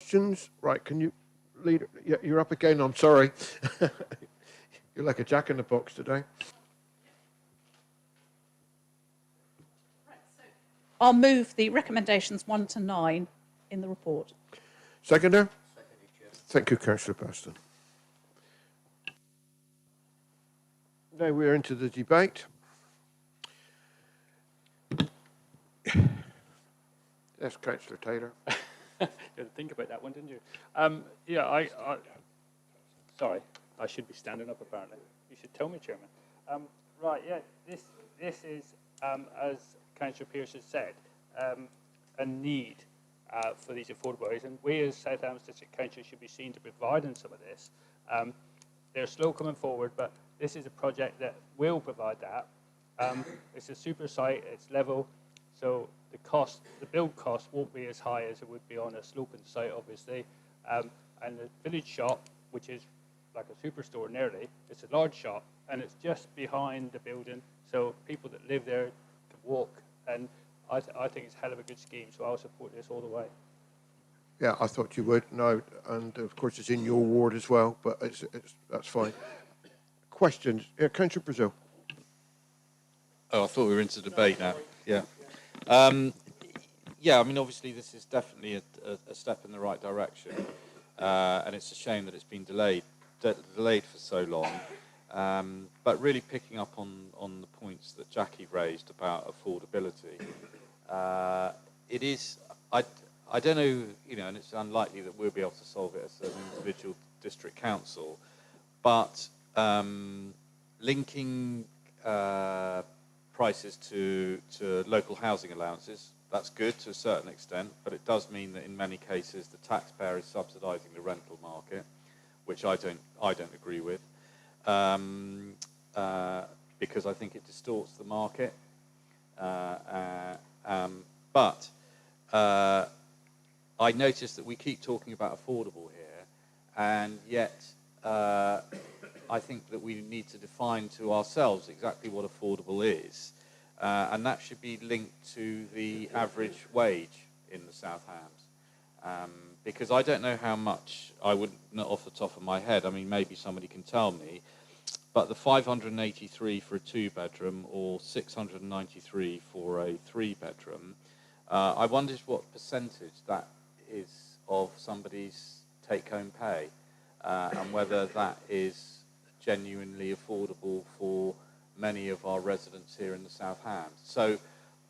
questions? Right, can you lead? Yeah, you're up again. I'm sorry. You're like a jack in the box today. I'll move the recommendations 1 to 9 in the report. Seconder? Thank you, Councillor Baston. Now we're into the debate. Yes, Councillor Taylor. You had to think about that one, didn't you? Yeah, sorry, I should be standing up apparently. You should tell me, Chairman. Right, yeah, this is, as Councillor Pearce has said, a need for these affordable areas, and we as South Hams District Council should be seen to provide in some of this. They're slow coming forward, but this is a project that will provide that. It's a super site, it's level, so the build cost won't be as high as it would be on a sloping site, obviously. And the village shop, which is like a superstore nearly, it's a large shop, and it's just behind the building, so people that live there can walk, and I think it's a hell of a good scheme, so I'll support this all the way. Yeah, I thought you would. No, and of course it's in your ward as well, but that's fine. Questions? Yeah, Councillor Brazil. Oh, I thought we were into debate now. Yeah. Yeah, I mean, obviously this is definitely a step in the right direction, and it's a shame that it's been delayed for so long. But really picking up on the points that Jackie raised about affordability, it is, I don't know, and it's unlikely that we'll be able to solve it as an individual district council, but linking prices to local housing allowances, that's good to a certain extent, but it does mean that in many cases the taxpayer is subsidising the rental market, which I don't agree with, because I think it distorts the market. But I notice that we keep talking about affordable here, and yet I think that we need to define to ourselves exactly what affordable is, and that should be linked to the average wage in the South Hams, because I don't know how much, I wouldn't, not off the top of my head, I mean maybe somebody can tell me, but the 583 for a 2-bedroom or 693 for a 3-bedroom, I wondered what percentage that is of somebody's take-home pay, and whether that is genuinely affordable for many of our residents here in the South Hams. So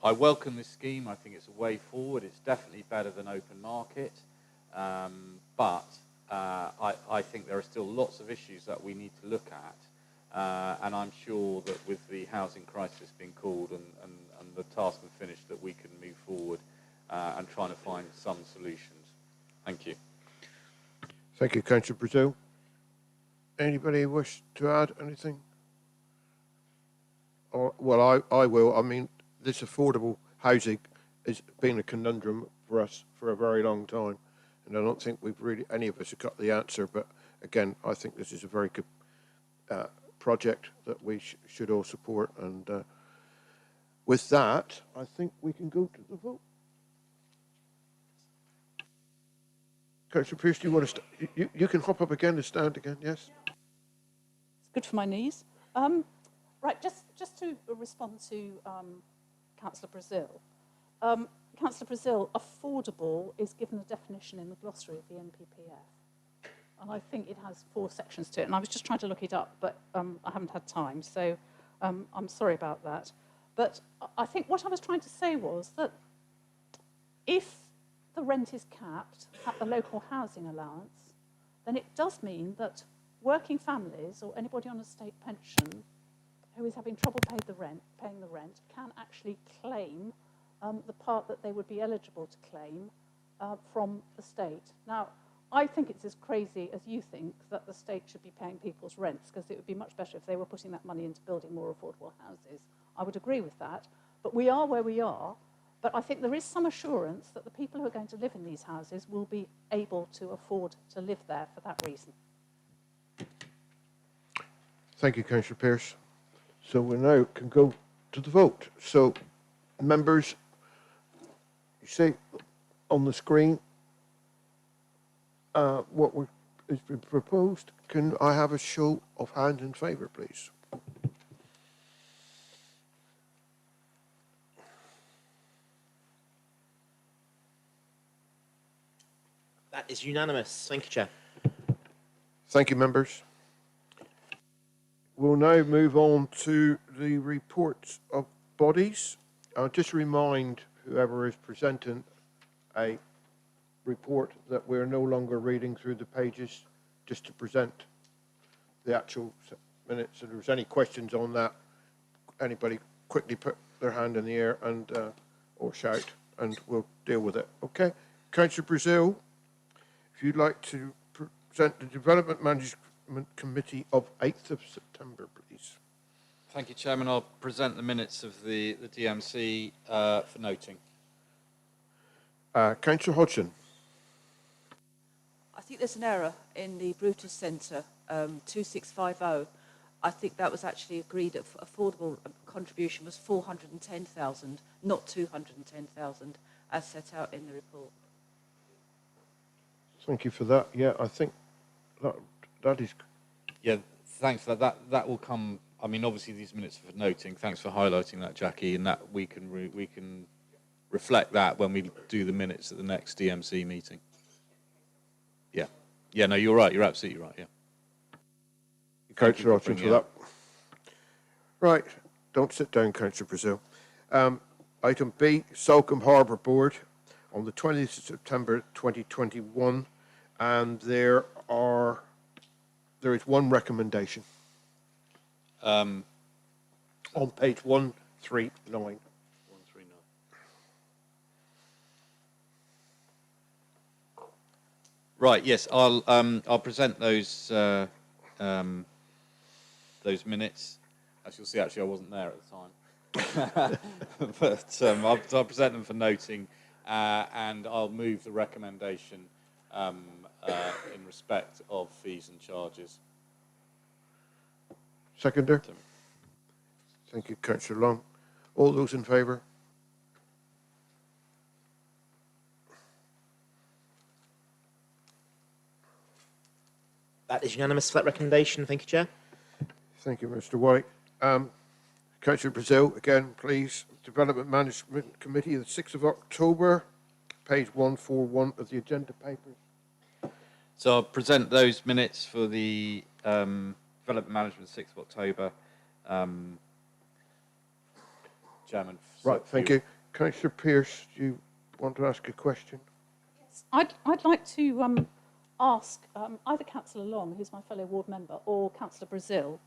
I welcome this scheme. I think it's a way forward. It's definitely better than open market, but I think there are still lots of issues that we need to look at, and I'm sure that with the housing crisis being called and the task and finished, that we can move forward and trying to find some solutions. Thank you. Thank you, Councillor Brazil. Anybody wish to add anything? Or, well, I will. I mean, this affordable housing has been a conundrum for us for a very long time, and I don't think we've really, any of us have got the answer, but again, I think this is a very good project that we should all support, and with that, I think we can go to the vote. Councillor Pearce, do you want to you can hop up again and stand again, yes? It's good for my knees. Right, just to respond to Councillor Brazil. Councillor Brazil, affordable is given a definition in the glossary of the NPPF. And I think it has 4 sections to it. And I was just trying to look it up, but I haven't had time. So I'm sorry about that. But I think what I was trying to say was that if the rent is capped at the local housing allowance, then it does mean that working families or anybody on a state pension who is having trouble paying the rent can actually claim the part that they would be eligible to claim from the state. Now, I think it's as crazy as you think that the state should be paying people's rents, because it would be much better if they were putting that money into building more affordable houses. I would agree with that. But we are where we are. But I think there is some assurance that the people who are going to live in these houses will be able to afford to live there for that reason. Thank you, Councillor Pearce. So we now can go to the vote. So, members, you see on the screen, what has been proposed. Can I have a show of hands in favour, please? That is unanimous. Thank you, Chair. Thank you, members. We'll now move on to the reports of bodies. I'll just remind whoever is presenting a report that we're no longer reading through the pages, just to present the actual minutes. If there's any questions on that, anybody quickly put their hand in the air and or shout, and we'll deal with it. Okay, Councillor Brazil, if you'd like to present the Development Management Committee of 8th of September, please. Thank you, Chairman. I'll present the minutes of the DMC for noting. Councillor Hodgson. I think there's an error in the Brutus Centre 2650. I think that was actually agreed that affordable contribution was 410,000, not 210,000, as set out in the report. Thank you for that. Yeah, I think that is. Yeah, thanks for that. That will come. I mean, obviously these minutes are for noting. Thanks for highlighting that, Jackie, and that we can reflect that when we do the minutes at the next DMC meeting. Yeah. Yeah, no, you're right. You're absolutely right, yeah. Councillor Hodgson for that. Right. Don't sit down, Councillor Brazil. Item B, Salcombe Harbour Board on the 20th of September 2021, and there is one recommendation. On page 139. 139. Right. Yes, I'll present those minutes. As you'll see, actually, I wasn't there at the time, but I'll present them for noting, and I'll move the recommendation in respect of fees and charges. Seconder. Thank you, Councillor Long. All those in favour? That is unanimous for that recommendation. Thank you, Chair. Thank you, Mr. White. Councillor Brazil, again, please. Development Management Committee, the 6th of October, page 141 of the agenda papers. So I'll present those minutes for the Development Management 6th of October. Chairman. Right, thank you. Councillor Pearce, do you want to ask a question? Yes, I'd like to ask either Councillor Long, who's my fellow ward member, or Councillor Brazil,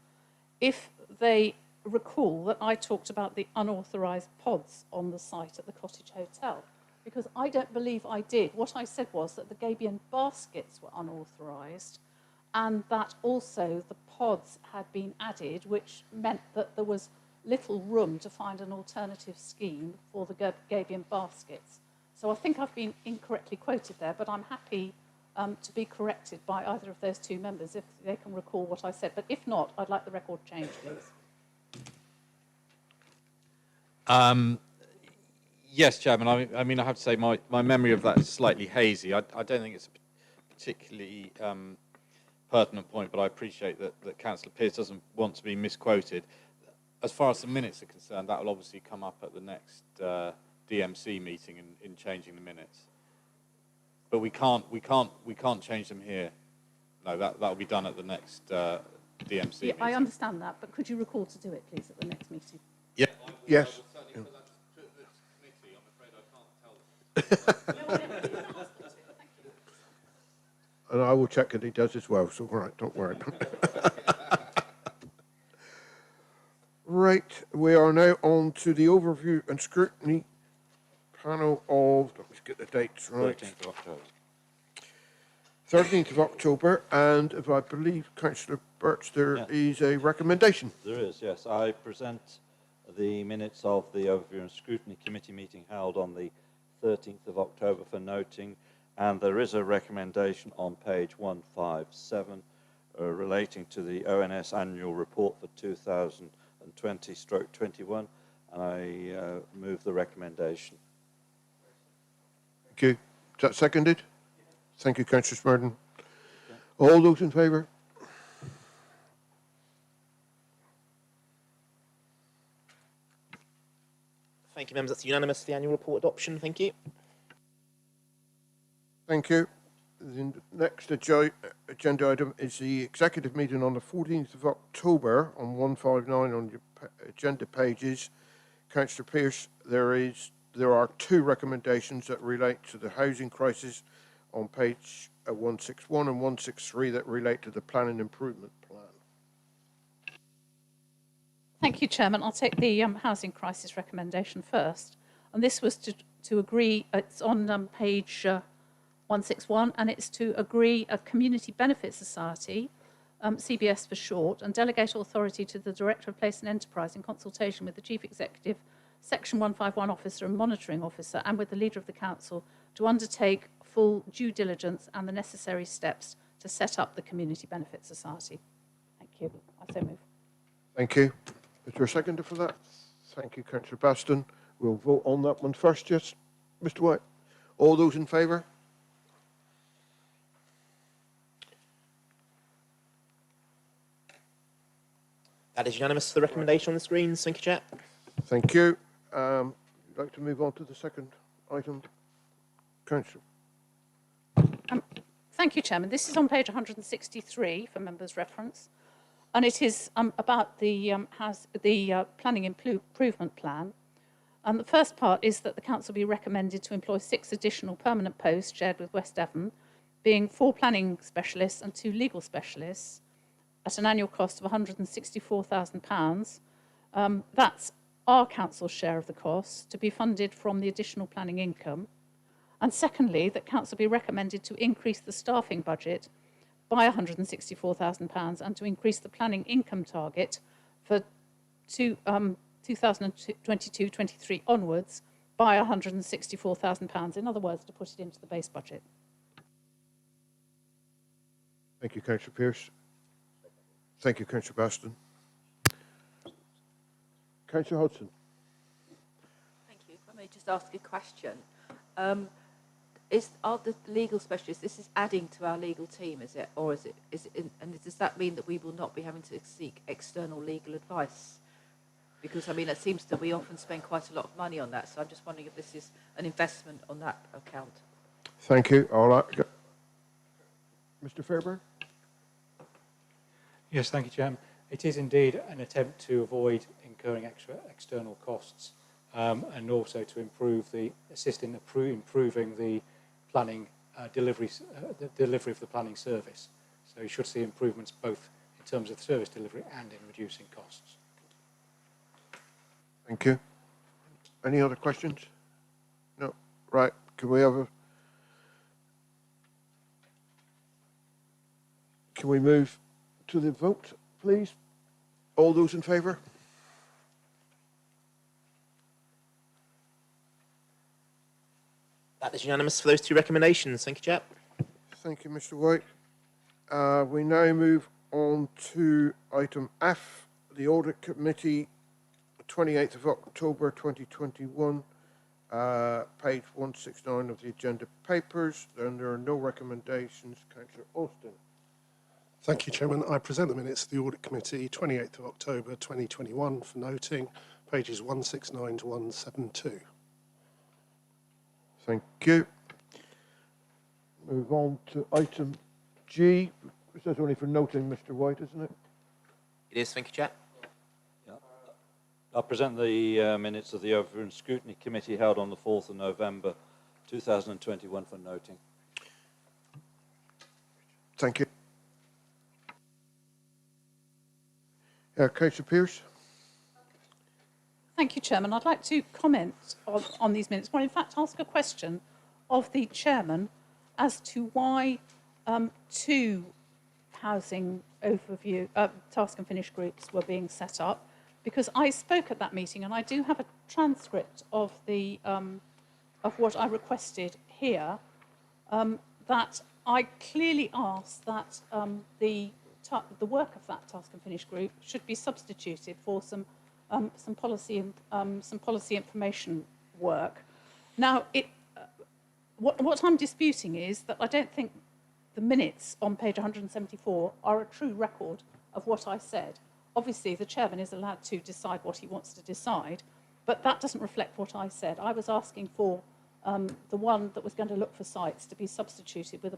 if they recall that I talked about the unauthorised pods on the site at the Cottage Hotel, because I don't believe I did. What I said was that the Gabion baskets were unauthorised, and that also the pods had been added, which meant that there was little room to find an alternative scheme for the Gabion baskets. So I think I've been incorrectly quoted there, but I'm happy to be corrected by either of those two members if they can recall what I said. But if not, I'd like the record changed, please. Yes, Chairman. I mean, I have to say my memory of that is slightly hazy. I don't think it's a particularly pertinent point, but I appreciate that Councillor Pearce doesn't want to be misquoted. As far as the minutes are concerned, that will obviously come up at the next DMC meeting in changing the minutes. But we can't change them here. No, that'll be done at the next DMC meeting. I understand that, but could you recall to do it, please, at the next meeting? Yeah. Yes. And I will check that he does as well, so all right, don't worry. Right, we are now on to the overview and scrutiny panel of, let's get the dates right. 13th of October. 13th of October, and if I believe Councillor Birch, there is a recommendation. There is, yes. I present the minutes of the Overview and Scrutiny Committee meeting held on the 13th of October for noting, and there is a recommendation on page 157 relating to the ONS annual report for 2020/21, and I move the recommendation. Thank you. Is that seconded? Thank you, Councillor Smurden. All those in favour? Thank you, members. That's unanimous for the annual report adoption. Thank you. Thank you. The next agenda item is the executive meeting on the 14th of October on 159 on your agenda pages. Councillor Pearce, there are two recommendations that relate to the housing crisis on page 161 and 163 that relate to the planning improvement plan. Thank you, Chairman. I'll take the housing crisis recommendation first. And this was to agree, it's on page 161, and it's to agree a Community Benefit Society, CBS for short, and delegate authority to the Director of Place and Enterprise in consultation with the Chief Executive, Section 151 Officer and Monitoring Officer, and with the Leader of the Council to undertake full due diligence and the necessary steps to set up the Community Benefit Society. Thank you. I so move. Thank you. Is there a seconder for that? Thank you, Councillor Baston. We'll vote on that one first, yes, Mr. White. All those in favour? That is unanimous for the recommendation on the screens. Thank you, Chair. Thank you. I'd like to move on to the second item. Councillor. Thank you, Chairman. This is on page 163 for members' reference, and it is about the planning improvement plan. The first part is that the council be recommended to employ 6 additional permanent posts shared with West Devon, being 4 planning specialists and 2 legal specialists, at an annual cost of £164,000. That's our council's share of the cost, to be funded from the additional planning income. And secondly, that council be recommended to increase the staffing budget by £164,000 and to increase the planning income target for 2022-23 onwards by £164,000. In other words, to put it into the base budget. Thank you, Councillor Pearce. Thank you, Councillor Baston. Councillor Hodgson. Thank you. If I may just ask a question. Are the legal specialists, this is adding to our legal team, is it? Or and does that mean that we will not be having to seek external legal advice? Because, I mean, it seems that we often spend quite a lot of money on that, so I'm just wondering if this is an investment on that account. Thank you. All right. Mr. Fairbairn. Yes, thank you, Chairman. It is indeed an attempt to avoid incurring extra external costs and also to assist in improving the planning delivery of the planning service. So you should see improvements both in terms of service delivery and in reducing costs. Thank you. Any other questions? No. Right. Can we move to the vote, please? All those in favour? That is unanimous for those 2 recommendations. Thank you, Chair. Thank you, Mr. White. We now move on to item F, the Audit Committee, 28th of October 2021, page 169 of the agenda papers, and there are no recommendations. Councillor Austin. Thank you, Chairman. I present the minutes of the Audit Committee, 28th of October 2021, for noting, pages 169 to 172. Thank you. Move on to item G. This is only for noting, Mr. White, isn't it? It is. Thank you, Chair. Yeah. I present the minutes of the Overview and Scrutiny Committee held on the 4th of November 2021 for noting. Thank you. Councillor Pearce. Thank you, Chairman. I'd like to comment on these minutes. Well, in fact, ask a question of the Chairman as to why 2 housing overview task and finish groups were being set up, because I spoke at that meeting and I do have a transcript of the of what I requested here, that I clearly asked that the work of that task and finish group should be substituted for some policy information work. Now, what I'm disputing is that I don't think the minutes on page 174 are a true record of what I said. Obviously, the chairman is allowed to decide what he wants to decide, but that doesn't reflect what I said. I was asking for the one that was going to look for sites to be substituted with a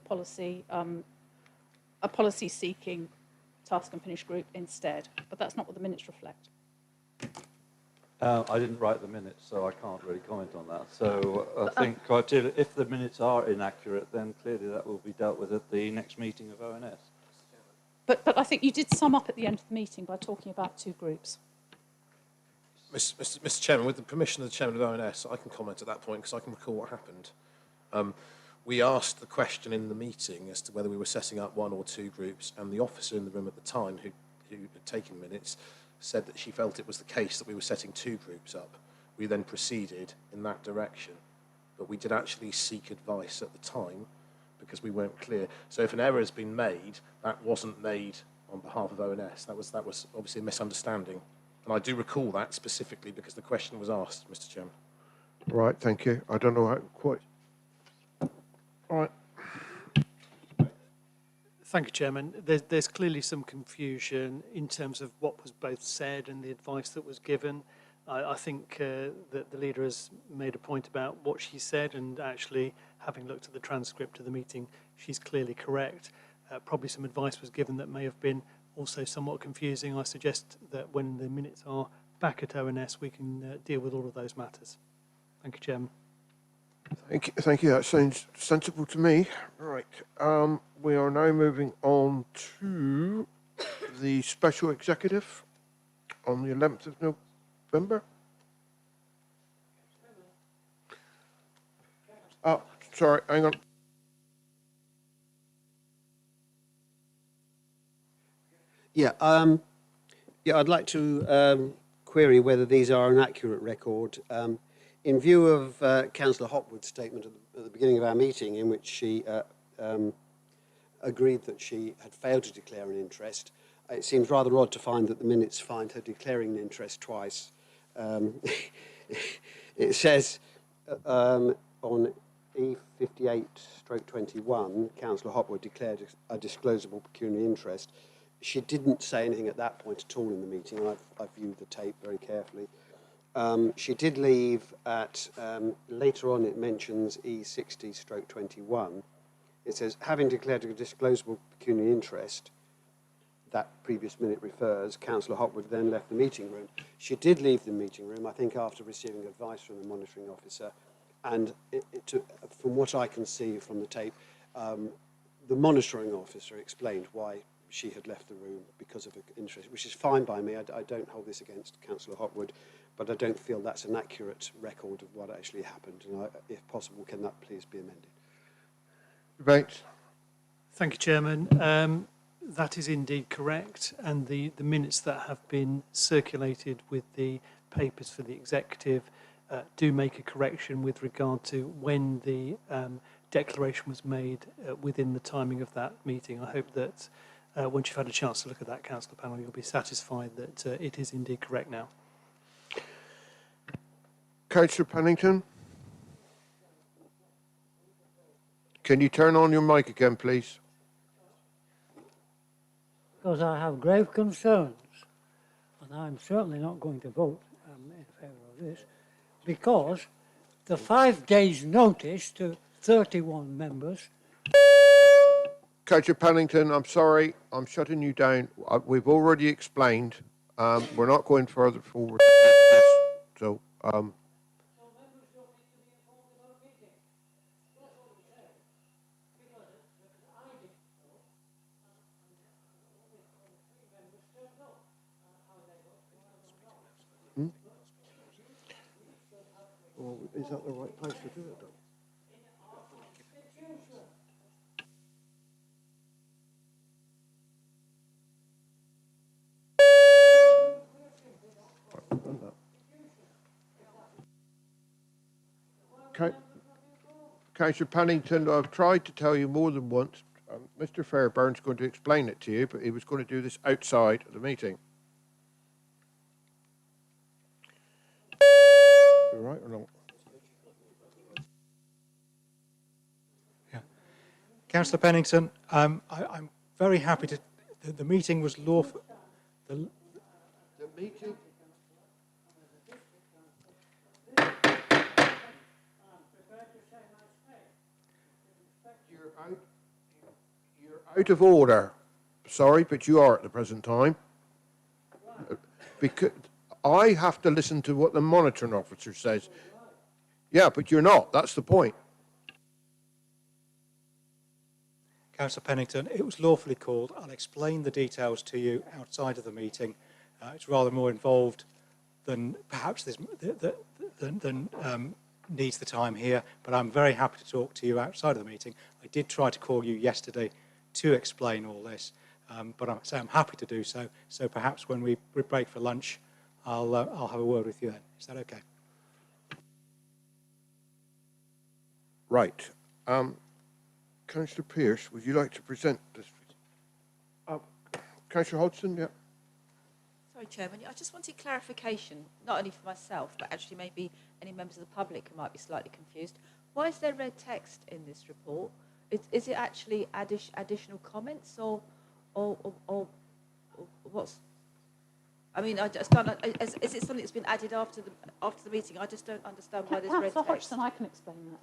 policy-seeking task and finish group instead, but that's not what the minutes reflect. I didn't write the minutes, so I can't really comment on that. So I think if the minutes are inaccurate, then clearly that will be dealt with at the next meeting of ONS. But I think you did sum up at the end of the meeting by talking about two groups. Mr. Chairman, with the permission of the Chairman of ONS, I can comment at that point because I can recall what happened. We asked the question in the meeting as to whether we were setting up one or two groups, and the officer in the room at the time who had taken minutes said that she felt it was the case that we were setting two groups up. We then proceeded in that direction, but we did actually seek advice at the time because we weren't clear. So if an error has been made, that wasn't made on behalf of ONS. That was obviously a misunderstanding. And I do recall that specifically because the question was asked, Mr. Chairman. Right, thank you. I don't know how quite. All right. Thank you, Chairman. There's clearly some confusion in terms of what was both said and the advice that was given. I think that the leader has made a point about what she said, and actually, having looked at the transcript of the meeting, she's clearly correct. Probably some advice was given that may have been also somewhat confusing. I suggest that when the minutes are back at ONS, we can deal with all of those matters. Thank you, Chairman. Thank you. That sounds sensible to me. Right. We are now moving on to the special executive on the 11th of November. Oh, sorry. Hang on. Yeah. I'd like to query whether these are an accurate record. In view of Councillor Hopwood's statement at the beginning of our meeting, in which she agreed that she had failed to declare an interest, it seems rather odd to find that the minutes find her declaring an interest twice. It says on E58/21, Councillor Hopwood declared a disclosable pecuniary interest. She didn't say anything at that point at all in the meeting, and I've viewed the tape very carefully. She did leave at, later on it mentions E60/21. It says, having declared a disclosable pecuniary interest, that previous minute refers, Councillor Hopwood then left the meeting room. She did leave the meeting room, I think, after receiving advice from the monitoring officer. And from what I can see from the tape, the monitoring officer explained why she had left the room because of her interest, which is fine by me. I don't hold this against Councillor Hopwood, but I don't feel that's an accurate record of what actually happened. And if possible, can that please be amended? Right. Thank you, Chairman. That is indeed correct, and the minutes that have been circulated with the papers for the executive do make a correction with regard to when the declaration was made within the timing of that meeting. I hope that once you've had a chance to look at that, Councillor panel, you'll be satisfied that it is indeed correct now. Councillor Pennington, can you turn on your mic again, please? Because I have grave concerns, and I'm certainly not going to vote in favour of this, because the 5 days' notice to 31 members. Councillor Pennington, I'm sorry, I'm shutting you down. We've already explained. We're not going further forward. So, well, is that the right place to do it, though? Councillor Pennington, I've tried to tell you more than once. Mr. Fairbairn's going to explain it to you, but he was going to do this outside of the meeting. You right or not? Councillor Pennington, I'm very happy to. The meeting was lawful. The meeting. You're out of order. Sorry, but you are at the present time. Because I have to listen to what the monitoring officer says. Yeah, but you're not. That's the point. Councillor Pennington, it was lawfully called. I'll explain the details to you outside of the meeting. It's rather more involved than perhaps needs the time here, but I'm very happy to talk to you outside of the meeting. I did try to call you yesterday to explain all this, but I'm happy to do so. So perhaps when we break for lunch, I'll have a word with you then. Is that okay? Right. Councillor Pearce, would you like to present this? Councillor Hodgson, yeah. Sorry, Chairman. I just wanted clarification, not only for myself, but actually maybe any members of the public who might be slightly confused. Why is there red text in this report? Is it actually additional comments or what's? I mean, I just don't. Is it something that's been added after the meeting? I just don't understand why there's red text. Councillor Hodgson, I can explain that.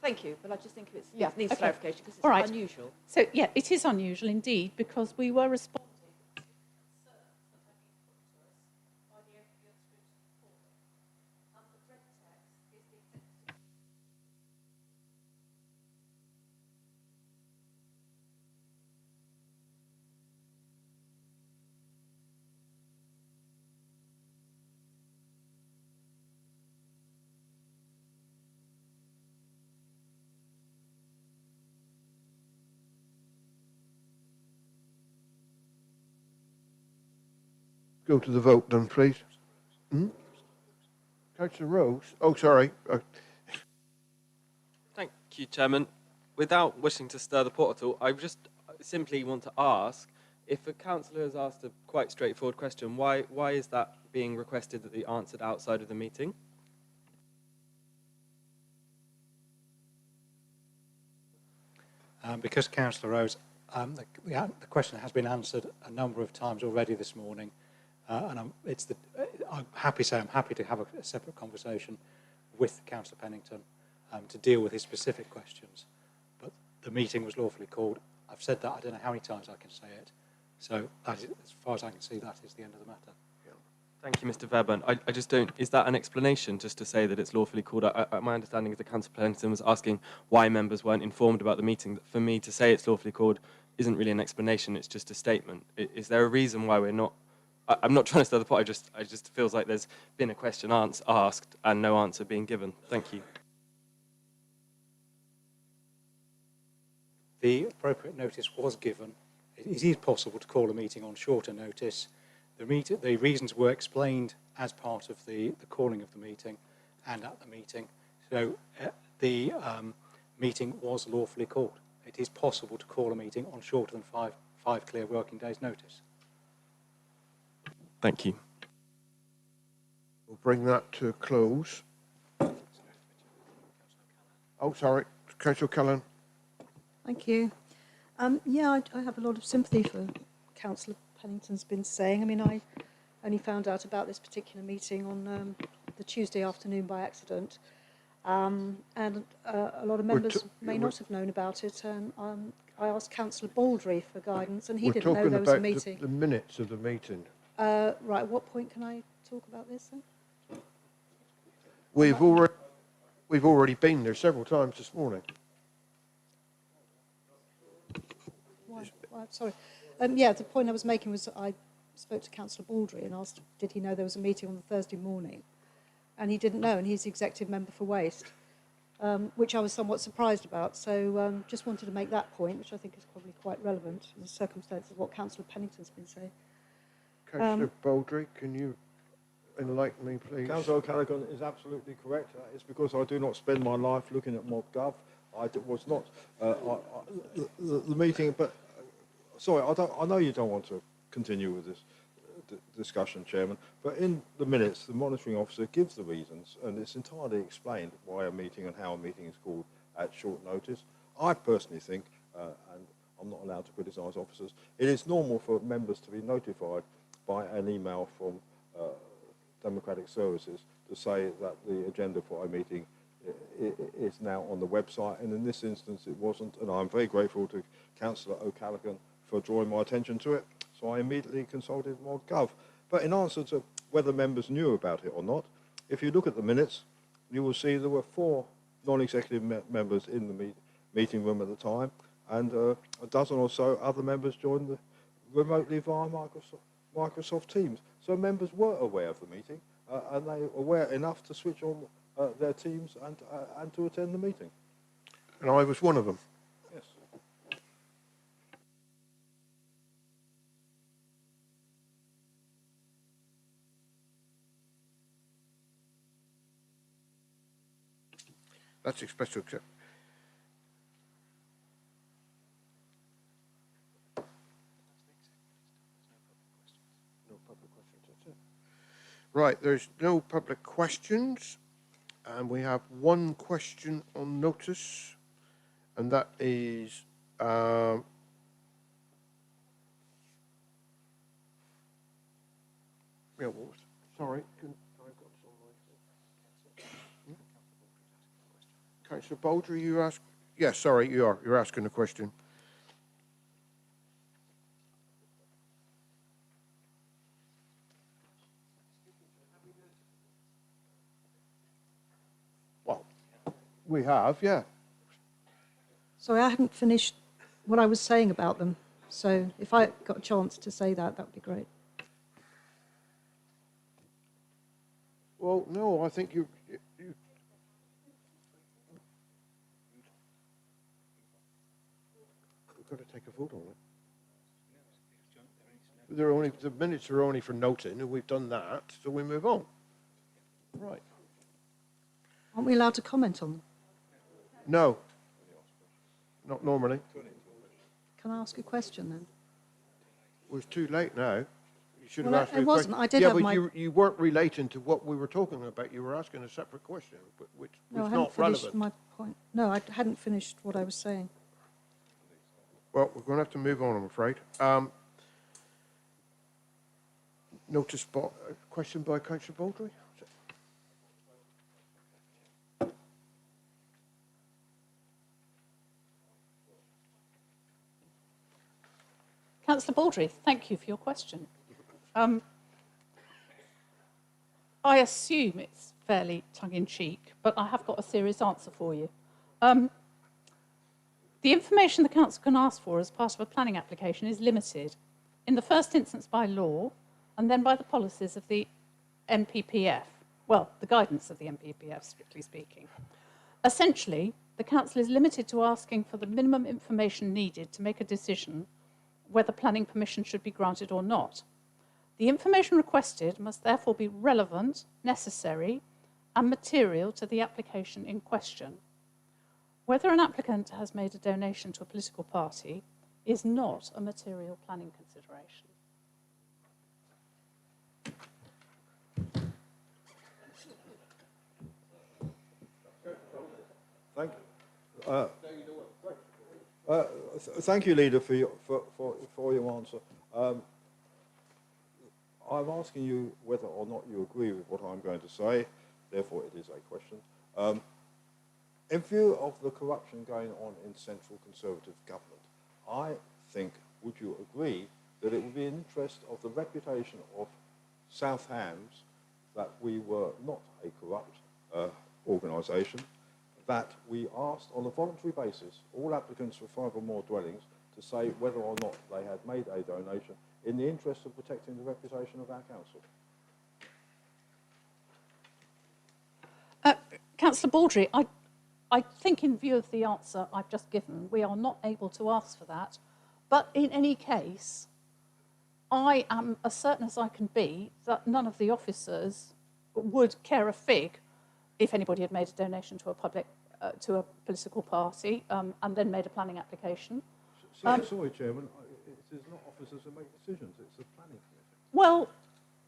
Thank you, but I just think it needs okay. clarification because it's All right. unusual. So, yeah, it is unusual indeed because we were responding to concerns that have been put to us by the Scrutiny report. And the red text is the executive. Go to the vote then, please. Councillor Rose. Oh, sorry. Thank you, Chairman. Without wishing to stir the pot at all, I just simply want to ask, if a councillor has asked a quite straightforward question, why is that being requested that be answered outside of the meeting? Because Councillor Rose, the question has been answered a number of times already this morning, and I'm happy to have a separate conversation with Councillor Pennington to deal with his specific questions. But the meeting was lawfully called. I've said that. I don't know how many times I can say it. So that is, as far as I can see, that is the end of the matter. Thank you, Mr. Fairburn. I just don't. Is that an explanation just to say that it's lawfully called? My understanding is that Councillor Pennington was asking why members weren't informed about the meeting. For me to say it's lawfully called isn't really an explanation. It's just a statement. Is there a reason why we're not? I'm not trying to stir the pot. I just feels like there's been a question asked and no answer being given. Thank you. The appropriate notice was given. It is possible to call a meeting on shorter notice. The reasons were explained as part of the calling of the meeting and at the meeting. So the meeting was lawfully called. It is possible to call a meeting on shorter than five clear working days' notice. Thank you. We'll bring that to a close. Oh, sorry. Councillor Cullen. Thank you. Yeah, I have a lot of sympathy for Councillor Pennington's been saying. I mean, I only found out about this particular meeting on the Tuesday afternoon by accident, and a lot of members may not have known about it. And I asked Councillor Baldry for guidance, and he didn't know there was a meeting. The minutes of the meeting. Right, at what point can I talk about this then? We've already been there several times this morning. Why, sorry. Yeah, the point I was making was I spoke to Councillor Baldry and asked did he know there was a meeting on the Thursday morning, and he didn't know, and he's the executive member for Waste, which I was somewhat surprised about. So just wanted to make that point, which I think is probably quite relevant in the circumstances of what Councillor Pennington's been saying. Councillor Baldry, can you enlighten me, please? Councillor O'Callaghan is absolutely correct. It's because I do not spend my life looking at MobGov. I was not the meeting, but sorry, I know you don't want to continue with this discussion, Chairman, but in the minutes, the monitoring officer gives the reasons, and it's entirely explained why a meeting and how a meeting is called at short notice. I personally think and I'm not allowed to criticise officers. It is normal for members to be notified by an email from Democratic Services to say that the agenda for a meeting is now on the website, and in this instance it wasn't, and I'm very grateful to Councillor O'Callaghan for drawing my attention to it, so I immediately consulted ModGov. But in answer to whether members knew about it or not, if you look at the minutes, you will see there were 4 non-executive members in the meeting room at the time, and a dozen or so other members joined remotely via Microsoft Teams. So members were aware of the meeting, and they were aware enough to switch on their Teams and to attend the meeting. And I was one of them. Yes. That's expressed to accept. No public questions, that's it. Right, there's no public questions, and we have one question on notice, and that is yeah, what was, sorry, I've got some right. Councillor Baldry, you ask? Yes, sorry, you're asking a question. Well, we have, yeah. Sorry, I hadn't finished what I was saying about them. So if I got a chance to say that, that would be great. Well, no, I think you've got to take a vote on it. The minutes are only for noting, and we've done that, so we move on. Right. Aren't we allowed to comment on them? No. Not normally. Can I ask a question then? Well, it's too late now. You should have Well, asked it me a wasn't. question. I did yeah, have but my- you weren't relating to what we were talking about. You were asking a separate question, which No, I was hadn't not finished relevant. my point. No, I hadn't finished what I was saying. Well, we're going to have to move on, I'm afraid. Notice question by Councillor Baldry. Councillor Baldry, thank you for your question. I assume it's fairly tongue-in-cheek, but I have got a serious answer for you. The information the council can ask for as part of a planning application is limited, in the first instance by law, and then by the policies of the MPPF. Well, the guidance of the MPPF, strictly speaking. Essentially, the council is limited to asking for the minimum information needed to make a decision whether planning permission should be granted or not. The information requested must therefore be relevant, necessary, and material to the application in question. Whether an applicant has made a donation to a political party is not a material planning consideration. Thank you, Leader, for your answer. I'm asking you whether or not you agree with what I'm going to say, therefore it is a question. In view of the corruption going on in central Conservative government, I think, would you agree that it would be in interest of the reputation of South Hams that we were not a corrupt organisation, that we asked on a voluntary basis all applicants for 5 or more dwellings to say whether or not they had made a donation in the interest of protecting the reputation of our council? Councillor Baldry, I think in view of the answer I've just given, we are not able to ask for that. But in any case, I am as certain as I can be that none of the officers would care a fig if anybody had made a donation to a political party and then made a planning application. Sorry, Chairman, it is not officers who make decisions, it's the planning committee. Well,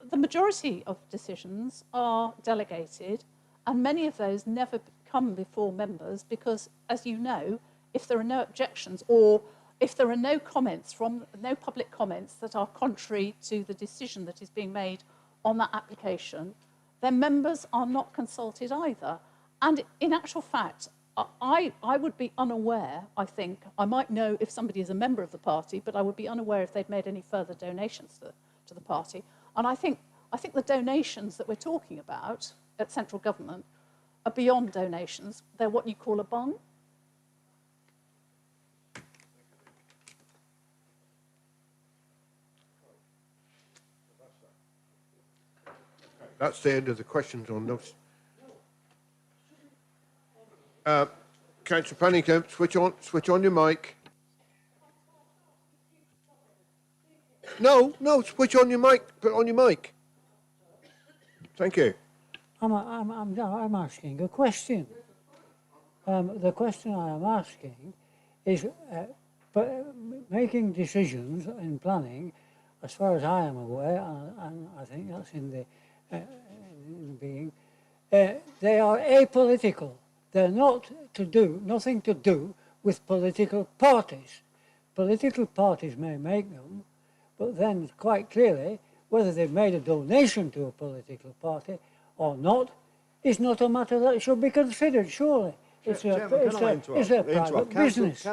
the majority of decisions are delegated, and many of those never come before members because, as you know, if there are no objections or if there are no comments no public comments that are contrary to the decision that is being made on that application, then members are not consulted either. And in actual fact, I would be unaware, I think, I might know if somebody is a member of the party, but I would be unaware if they'd made any further donations to the party. And I think the donations that we're talking about at central government are beyond donations. They're what you call a bung. That's the end of the questions on those. Councillor Pennington, switch on your mic. No, switch on your mic. Put on your mic. Thank you. I'm asking a question. The question I am asking is making decisions in planning, as far as I am aware, and I think that's in the being, they are apolitical. They're nothing to do with political parties. Political parties may make them, but then quite clearly, whether they've made a donation to a political party or not is not a matter that should be considered, surely. It's a private business.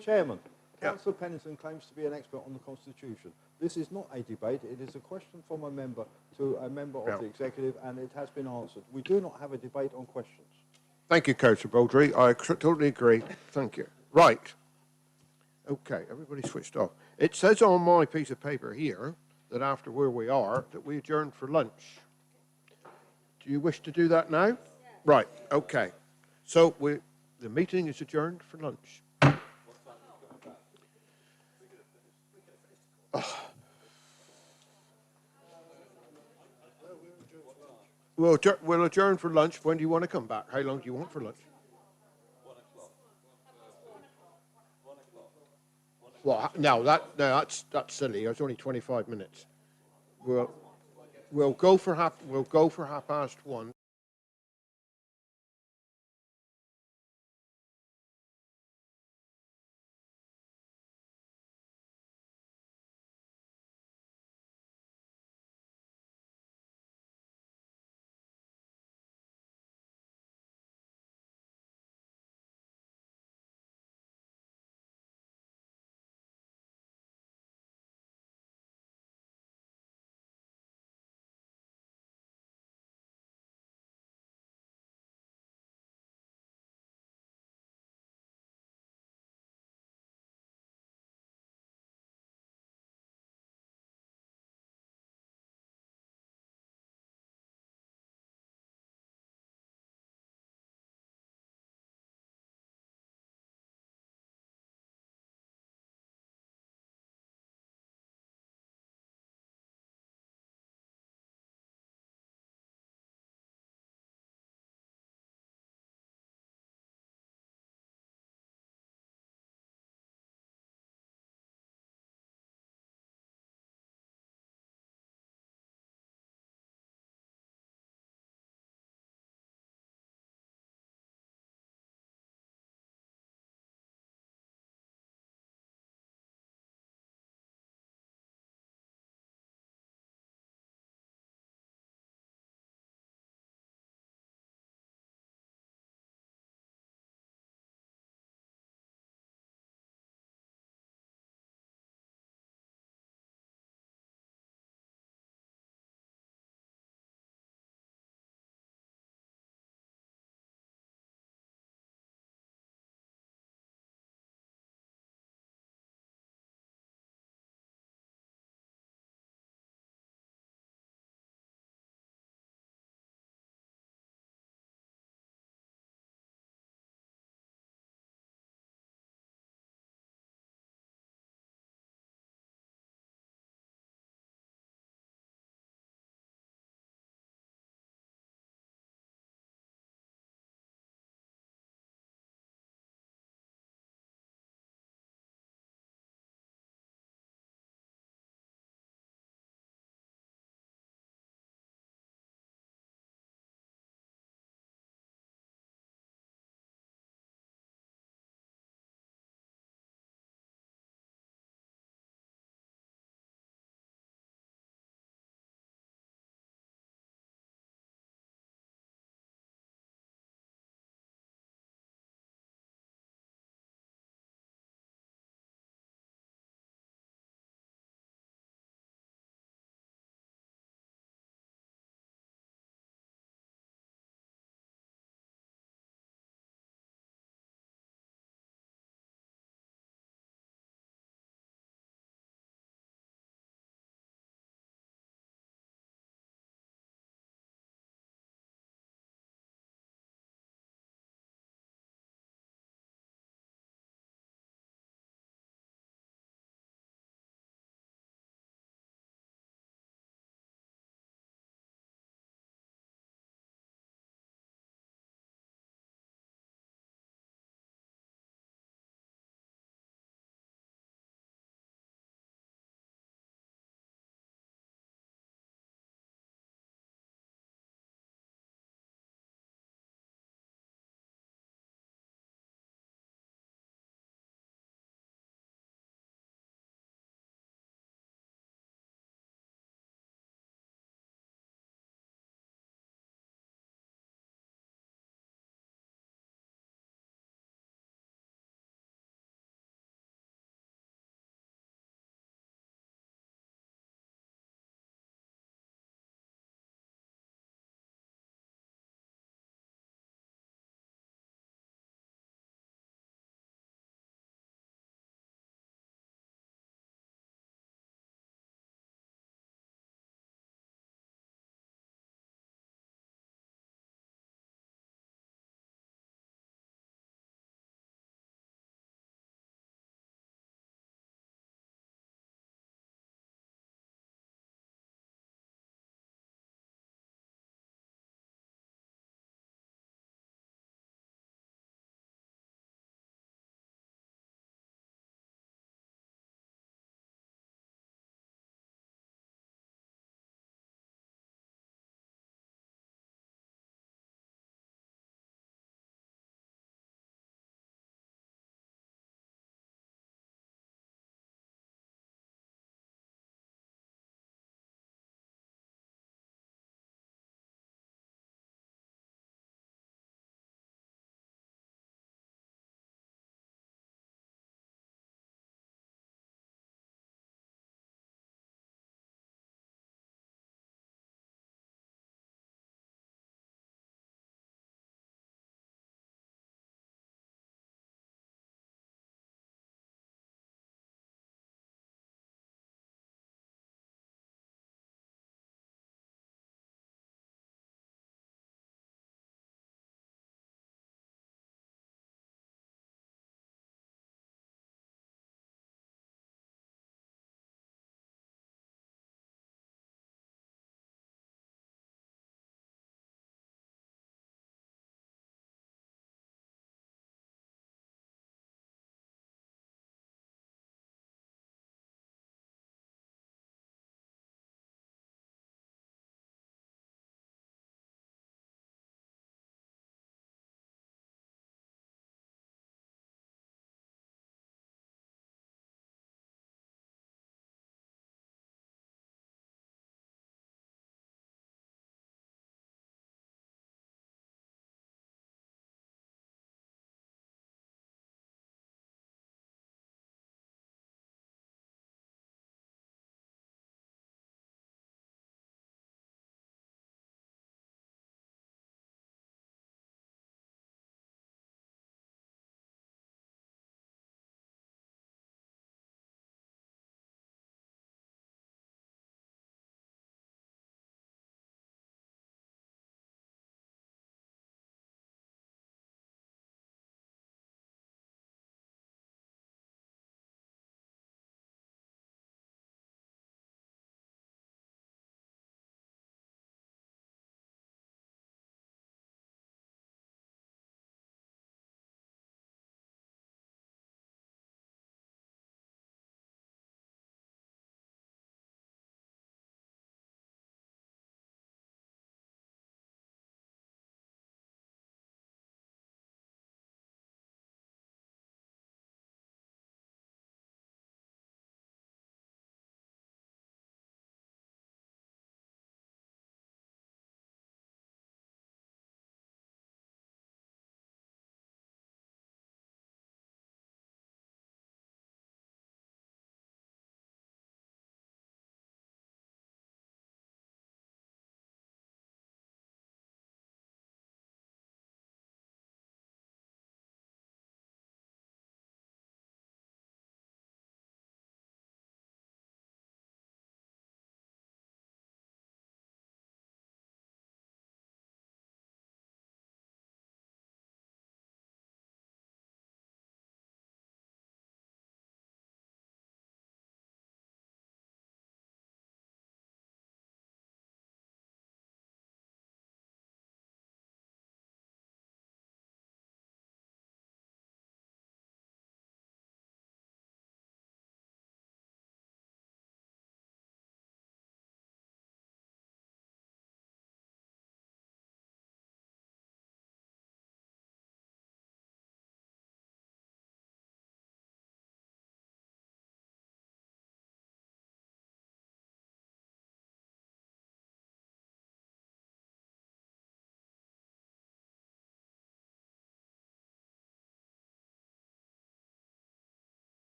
Chairman, Councillor Pennington claims to be an expert on the Constitution. This is not a debate. It is a question from a member to a member of the executive, and it has been answered. We do not have a debate on questions. Thank you, Councillor Baldry. I totally agree. Thank you. Right. Okay, everybody switched off. It says on my piece of paper here that after where we are, that we adjourn for lunch. Do you wish to do that now? Yeah. Right, okay. So the meeting is adjourned for lunch. We'll adjourn for lunch. When do you want to come back? How long do you want for lunch? 1 o'clock. 1 o'clock. Well, no, that's silly. It's only 25 minutes. We'll go for half past 1.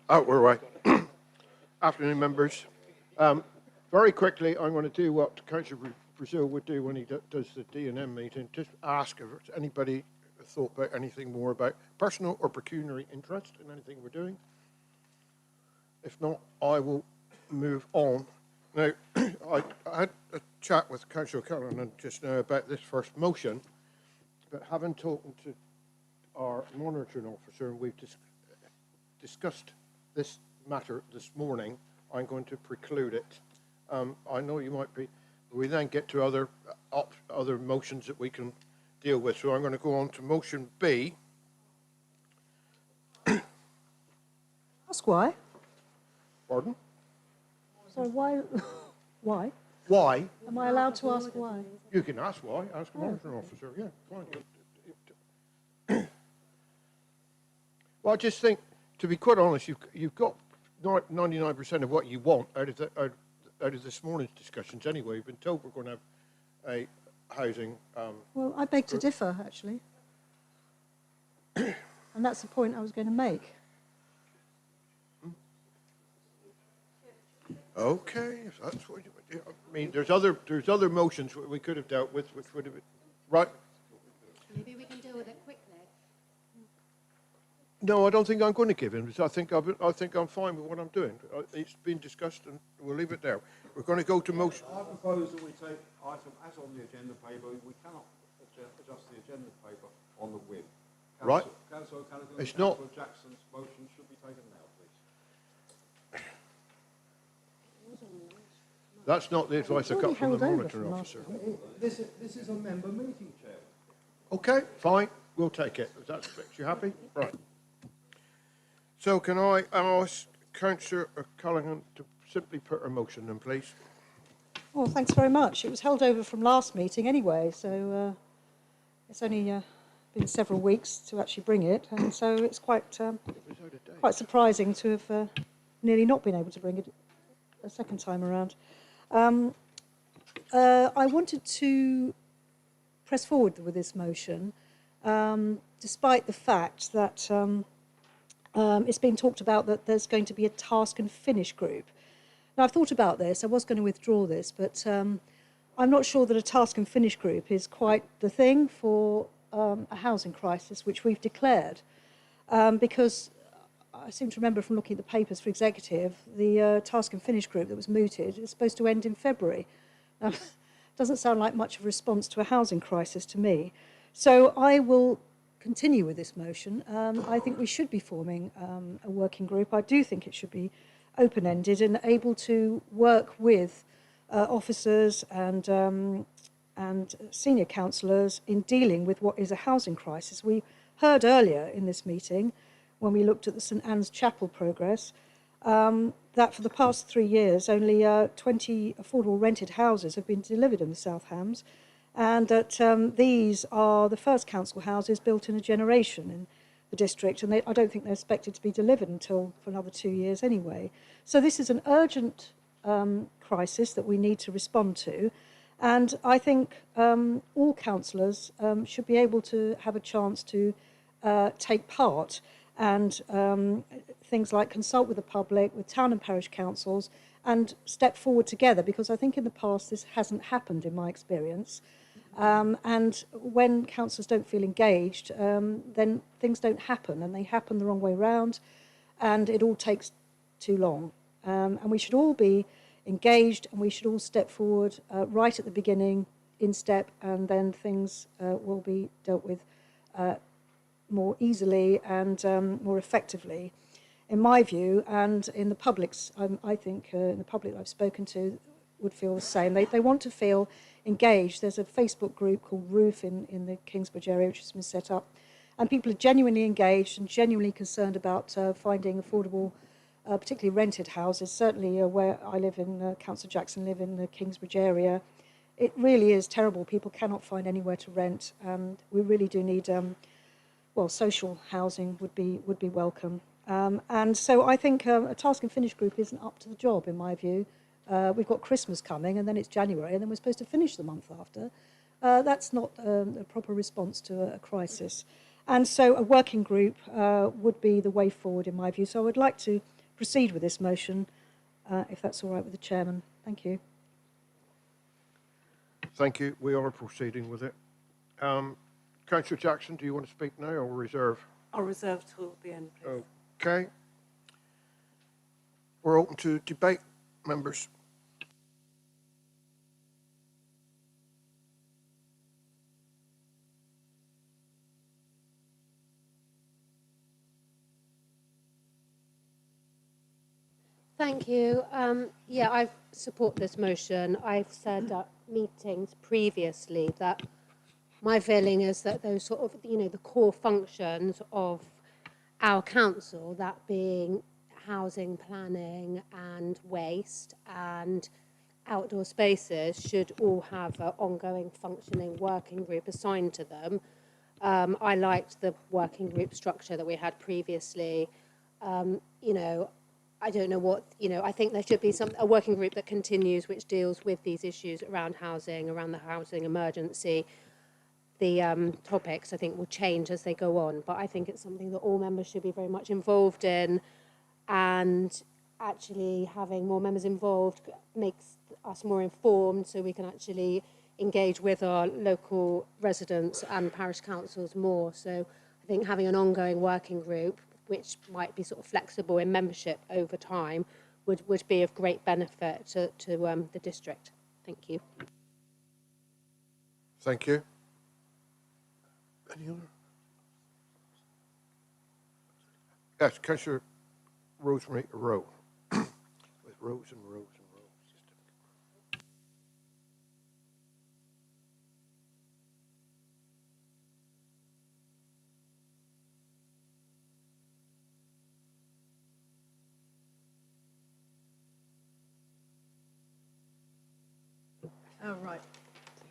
Out we're away. Afternoon, members. Very quickly, I'm going to do what Councillor Brazil would do when he does the D&M meeting. Just ask if anybody thought about anything more about personal or pecuniary interest in anything we're doing. If not, I will move on. Now, I had a chat with Councillor Callanan just now about this first motion, but having talked to our monitoring officer, and we've discussed this matter this morning, I'm going to preclude it. I know you might be, we then get to other motions that we can deal with. So I'm going to go on to motion B. Ask why. Pardon? So why? Why? Why? Am I allowed to ask why? You can ask why. Ask a monitoring officer. Yeah, fine. Well, I just think, to be quite honest, you've got 99% of what you want out of this morning's discussions anyway. You've been told we're going to have a housing... Well, I beg to differ, actually. And that's the point I was going to make. Okay, if that's what you... I mean, there's other motions we could have dealt with, which would have been... Right? Maybe we can deal with it quickly. No, I don't think I'm going to give in. I think I'm fine with what I'm doing. It's been discussed, and we'll leave it there. We're going to go to motion. I propose that we take item as on the agenda paper. We cannot adjust the agenda paper on the whim. Right. Councillor Callaghan, It's not. Councillor Jackson's motion should be taken now, please. That's not the advice I got from the monitoring from officer. This is a member meeting, Chair. Okay, fine. We'll take it. If that's fixed. You happy? Right. So can I ask Councillor Callaghan to simply put her motion in, please? Well, thanks very much. It was held over from last meeting anyway, so it's only been several weeks to actually bring it, and so it's quite surprising to have nearly not been able to bring it a second time around. I wanted to press forward with this motion, despite the fact that it's been talked about that there's going to be a task and finish group. Now, I've thought about this. I was going to withdraw this, but I'm not sure that a task and finish group is quite the thing for a housing crisis, which we've declared, because I seem to remember from looking at the papers for executive, the task and finish group that was mooted is supposed to end in February. Now, doesn't sound like much of a response to a housing crisis to me. So I will continue with this motion. I think we should be forming a working group. I do think it should be open-ended and able to work with officers and senior councillors in dealing with what is a housing crisis. We heard earlier in this meeting, when we looked at the St Anne's Chapel progress, that for the past 3 years, only 20 affordable rented houses have been delivered in the South Hams, and that these are the first council houses built in a generation in the district, and I don't think they're expected to be delivered until for another 2 years anyway. So this is an urgent crisis that we need to respond to, and I think all councillors should be able to have a chance to take part, and things like consult with the public, with town and parish councils, and step forward together, because I think in the past this hasn't happened in my experience. And when councillors don't feel engaged, then things don't happen, and they happen the wrong way round, and it all takes too long. And we should all be engaged, and we should all step forward right at the beginning, in step, and then things will be dealt with more easily and more effectively, in my view, and in the public's. I think in the public that I've spoken to would feel the same. They want to feel engaged. There's a Facebook group called Roof in the Kingsbridge area, which has been set up, and people are genuinely engaged and genuinely concerned about finding affordable, particularly rented houses. Certainly where I live in, Councillor Jackson live in the Kingsbridge area, it really is terrible. People cannot find anywhere to rent, and we really do need well, social housing would be welcome. And so I think a task and finish group isn't up to the job, in my view. We've got Christmas coming, and then it's January, and then we're supposed to finish the month after. That's not a proper response to a crisis. And so a working group would be the way forward in my view. So I would like to proceed with this motion, if that's all right with the chairman. Thank you. Thank you. We are proceeding with it. Councillor Jackson, do you want to speak now or reserve? I'll reserve till the end, please. Okay. We're open to debate, members. Thank you. Yeah, I support this motion. I've said at meetings previously that my feeling is that those sort of, the core functions of our council, that being housing planning and waste and outdoor spaces, should all have an ongoing functioning working group assigned to them. I liked the working group structure that we had previously. I don't know what, I think there should be a working group that continues, which deals with these issues around housing, around the housing emergency. The topics, I think, will change as they go on, but I think it's something that all members should be very much involved in, and actually having more members involved makes us more informed, so we can actually engage with our local residents and parish councils more. So I think having an ongoing working group, which might be sort of flexible in membership over time, would be of great benefit to the district. Thank you. Thank you. Any other? Yes, Councillor Rosemary Rowe. With rows and rows and rows. Oh, right.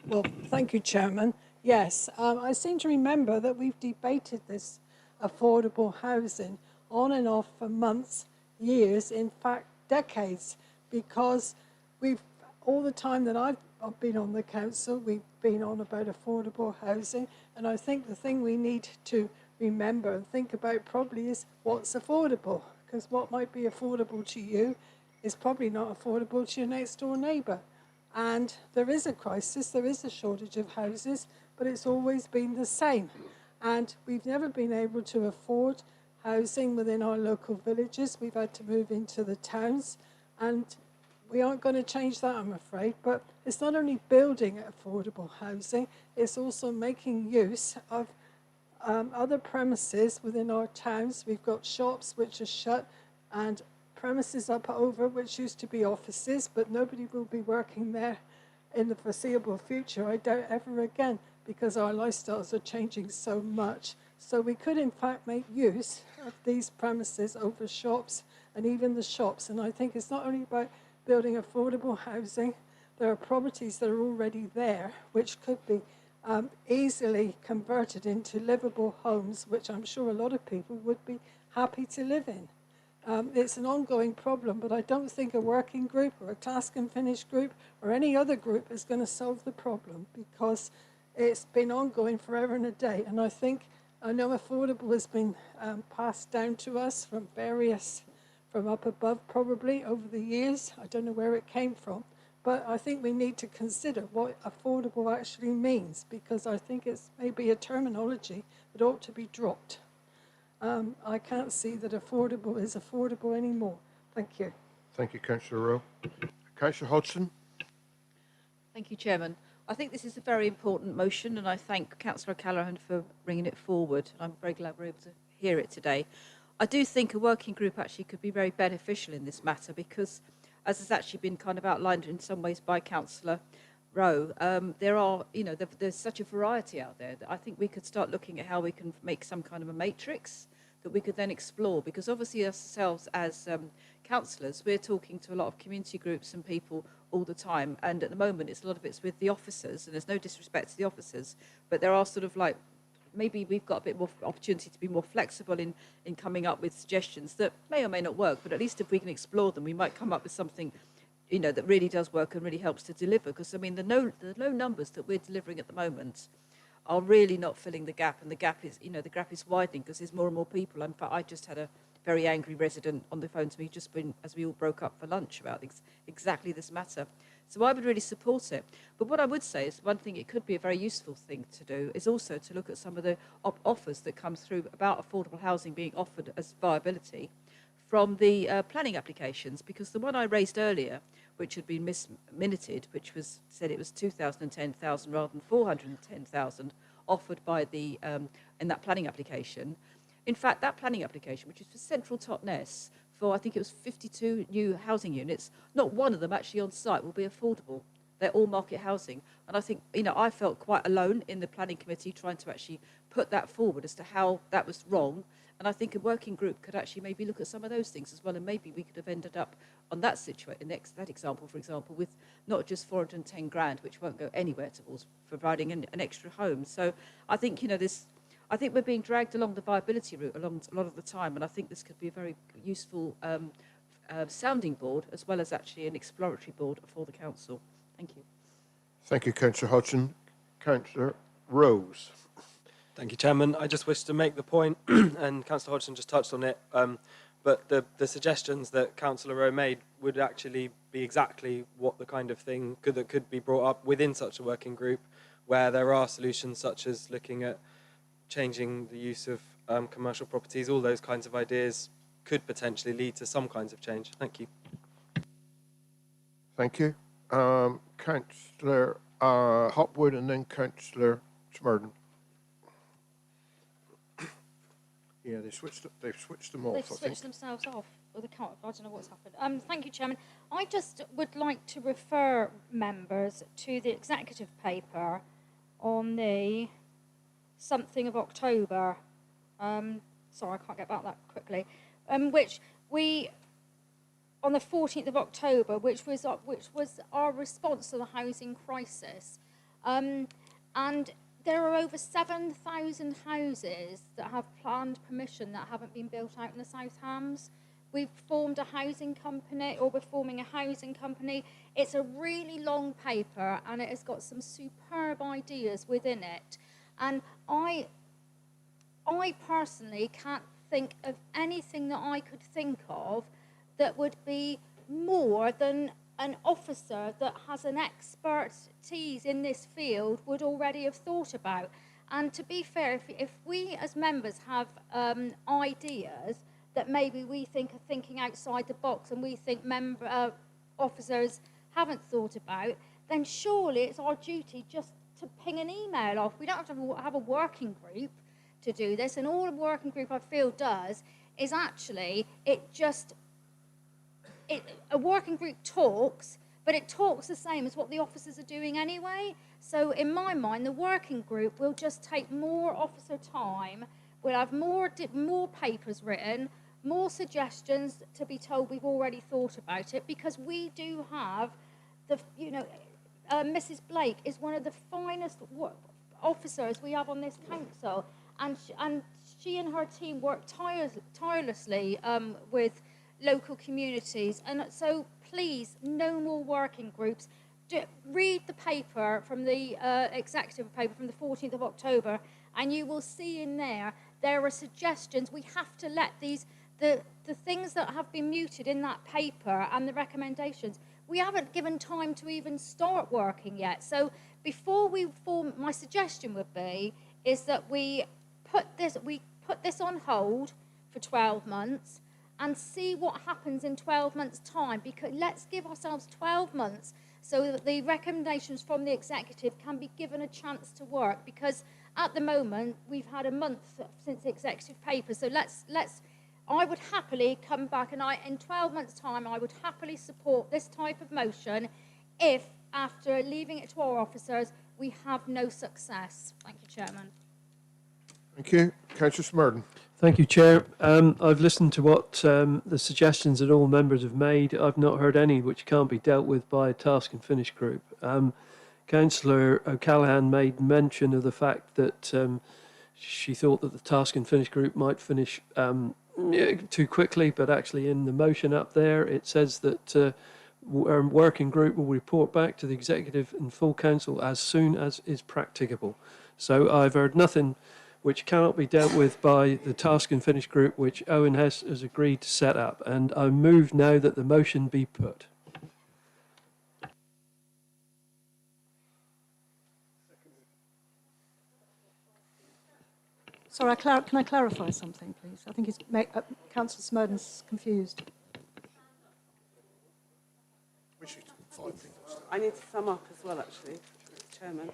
Well, thank you, Chairman. Yes, I seem to remember that we've debated this affordable housing on and off for months, years, in fact, decades, because all the time that I've been on the council, we've been on about affordable housing, and I think the thing we need to remember and think about probably is what's affordable, because what might be affordable to you is probably not affordable to your next door neighbour. And there is a crisis, there is a shortage of houses, but it's always been the same. And we've never been able to afford housing within our local villages. We've had to move into the towns, and we aren't going to change that, I'm afraid. But it's not only building affordable housing, it's also making use of other premises within our towns. We've got shops which are shut, and premises up over which used to be offices, but nobody will be working there in the foreseeable future, I doubt ever again, because our lifestyles are changing so much. So we could in fact make use of these premises over shops and even the shops. And I think it's not only about building affordable housing, there are properties that are already there which could be easily converted into livable homes, which I'm sure a lot of people would be happy to live in. It's an ongoing problem, but I don't think a working group or a task and finish group or any other group is going to solve the problem, because it's been ongoing forever and a day. And I know affordable has been passed down to us from up above probably over the years. I don't know where it came from, but I think we need to consider what affordable actually means, because I think it's maybe a terminology that ought to be dropped. I can't see that affordable is affordable anymore. Thank you. Thank you, Councillor Rowe. Councillor Hodgson. Thank you, Chairman. I think this is a very important motion, and I thank Councillor O'Callaghan for bringing it forward. I'm very glad we're able to hear it today. I do think a working group actually could be very beneficial in this matter, because, as has actually been kind of outlined in some ways by Councillor Rowe, there's such a variety out there that I think we could start looking at how we can make some kind of a matrix that we could then explore, because obviously ourselves as councillors, we're talking to a lot of community groups and people all the time, and at the moment a lot of it's with the officers, and there's no disrespect to the officers, but there are sort of like, maybe we've got a bit more opportunity to be more flexible in coming up with suggestions that may or may not work, but at least if we can explore them, we might come up with something that really does work and really helps to deliver. Because I mean, the low numbers that we're delivering at the moment are really not filling the gap, and the gap is, the gap is widening because there's more and more people. In fact, I just had a very angry resident on the phone to me just as we all broke up for lunch about exactly this matter. So I would really support it. But what I would say is one thing it could be a very useful thing to do is also to look at some of the offers that come through about affordable housing being offered as viability from the planning applications, because the one I raised earlier, which had been minuted, which said it was 210,000 rather than 410,000 offered by the in that planning application. In fact, that planning application, which is for Central Totnes, for I think it was 52 new housing units, not one of them actually on site will be affordable. They're all market housing. And I think, I felt quite alone in the planning committee trying to actually put that forward as to how that was wrong. And I think a working group could actually maybe look at some of those things as well. And maybe we could have ended up on that situation, that example, for example, with not just 410 grand, which won't go anywhere towards providing an extra home. So I think, I think we're being dragged along the viability route along a lot of the time, and I think this could be a very useful sounding board as well as actually an exploratory board for the council. Thank you. Thank you, Councillor Hodgson. Councillor Rose. Thank you, Chairman. I just wish to make the point, and Councillor Hodgson just touched on it, but the suggestions that Councillor Rowe made would actually be exactly what the kind of thing that could be brought up within such a working group, where there are solutions such as looking at changing the use of commercial properties. All those kinds of ideas could potentially lead to some kinds of change. Thank you. Thank you. Councillor Hopwood and then Councillor Smurden. Yeah, they've switched them off. They've switched themselves off, or they can't. I don't know what's happened. Thank you, Chairman. I just would like to refer members to the executive paper on the something of October. Sorry, I can't get back that quickly. Which we, on the 14th of October, which was our response to the housing crisis, and there are over 7,000 houses that have planned permission that haven't been built out in the South Hams. We've formed a housing company, or we're forming a housing company. It's a really long paper, and it has got some superb ideas within it. And I personally can't think of anything that I could think of that would be more than an officer that has an expertise in this field would already have thought about. And to be fair, if we as members have ideas that maybe we think are thinking outside the box and we think officers haven't thought about, then surely it's our duty just to ping an email off. We don't have to have a working group to do this, and all a working group I feel does is actually a working group talks, but it talks the same as what the officers are doing anyway. So in my mind, the working group will just take more officer time. We'll have more papers written, more suggestions to be told we've already thought about it, because we do have Mrs. Blake is one of the finest officers we have on this council, and she and her team work tirelessly with local communities. And so please, no more working groups. Read the paper from the executive paper from the 14th of October, and you will see in there are suggestions. We have to let the things that have been muted in that paper and the recommendations, we haven't given time to even start working yet. So before we form, my suggestion would be is that we put this on hold for 12 months and see what happens in 12 months' time, because let's give ourselves 12 months so that the recommendations from the executive can be given a chance to work, because at the moment we've had a month since the executive paper. So I would happily come back, and in 12 months' time I would happily support this type of motion if, after leaving it to our officers, we have no success. Thank you, Chairman. Thank you. Councillor Smurden. Thank you, Chair. I've listened to what the suggestions that all members have made. I've not heard any which can't be dealt with by a task and finish group. Councillor O'Callaghan made mention of the fact that she thought that the task and finish group might finish too quickly, but actually in the motion up there it says that our working group will report back to the executive and full council as soon as is practicable. So I've heard nothing which cannot be dealt with by the task and finish group which Owen has agreed to set up. And I move now that the motion be put. Sorry, can I clarify something, please? I think Councillor Snowden's confused. I need to sum up as well, actually, Mr. Chairman.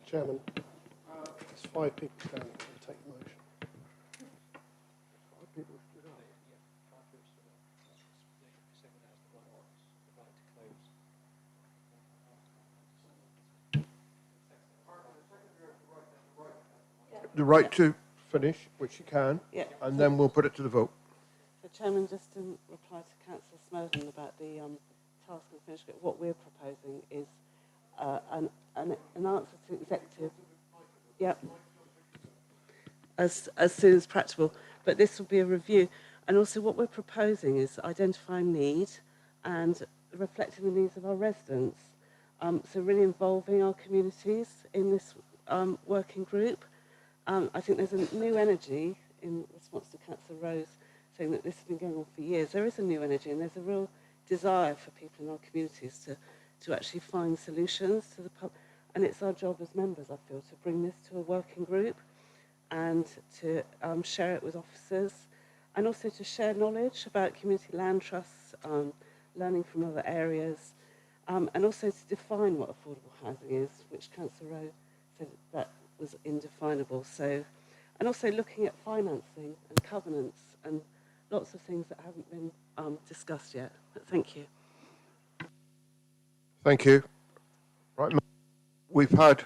Chairman, there's 5 people standing to take the motion. 5 people stood up. The right to finish, which you can, Yeah. and then we'll put it to the vote. So, Chairman, just in reply to Councillor Snowden about the task and finish group, what we're proposing is an answer to executive. Yep. As soon as practicable. But this will be a review. And also what we're proposing is identifying need and reflecting the needs of our residents. So really involving our communities in this working group. I think there's a new energy in response to Councillor Rose saying that this has been going on for years. There is a new energy and there's a real desire for people in our communities to actually find solutions to the public. And it's our job as members, I feel, to bring this to a working group and to share it with officers and also to share knowledge about community land trusts, learning from other areas, and also to define what affordable housing is, which Councillor Rowe said that was indefinable. So, and also looking at financing and covenants and lots of things that haven't been discussed yet. But thank you. Thank you. Right, we've had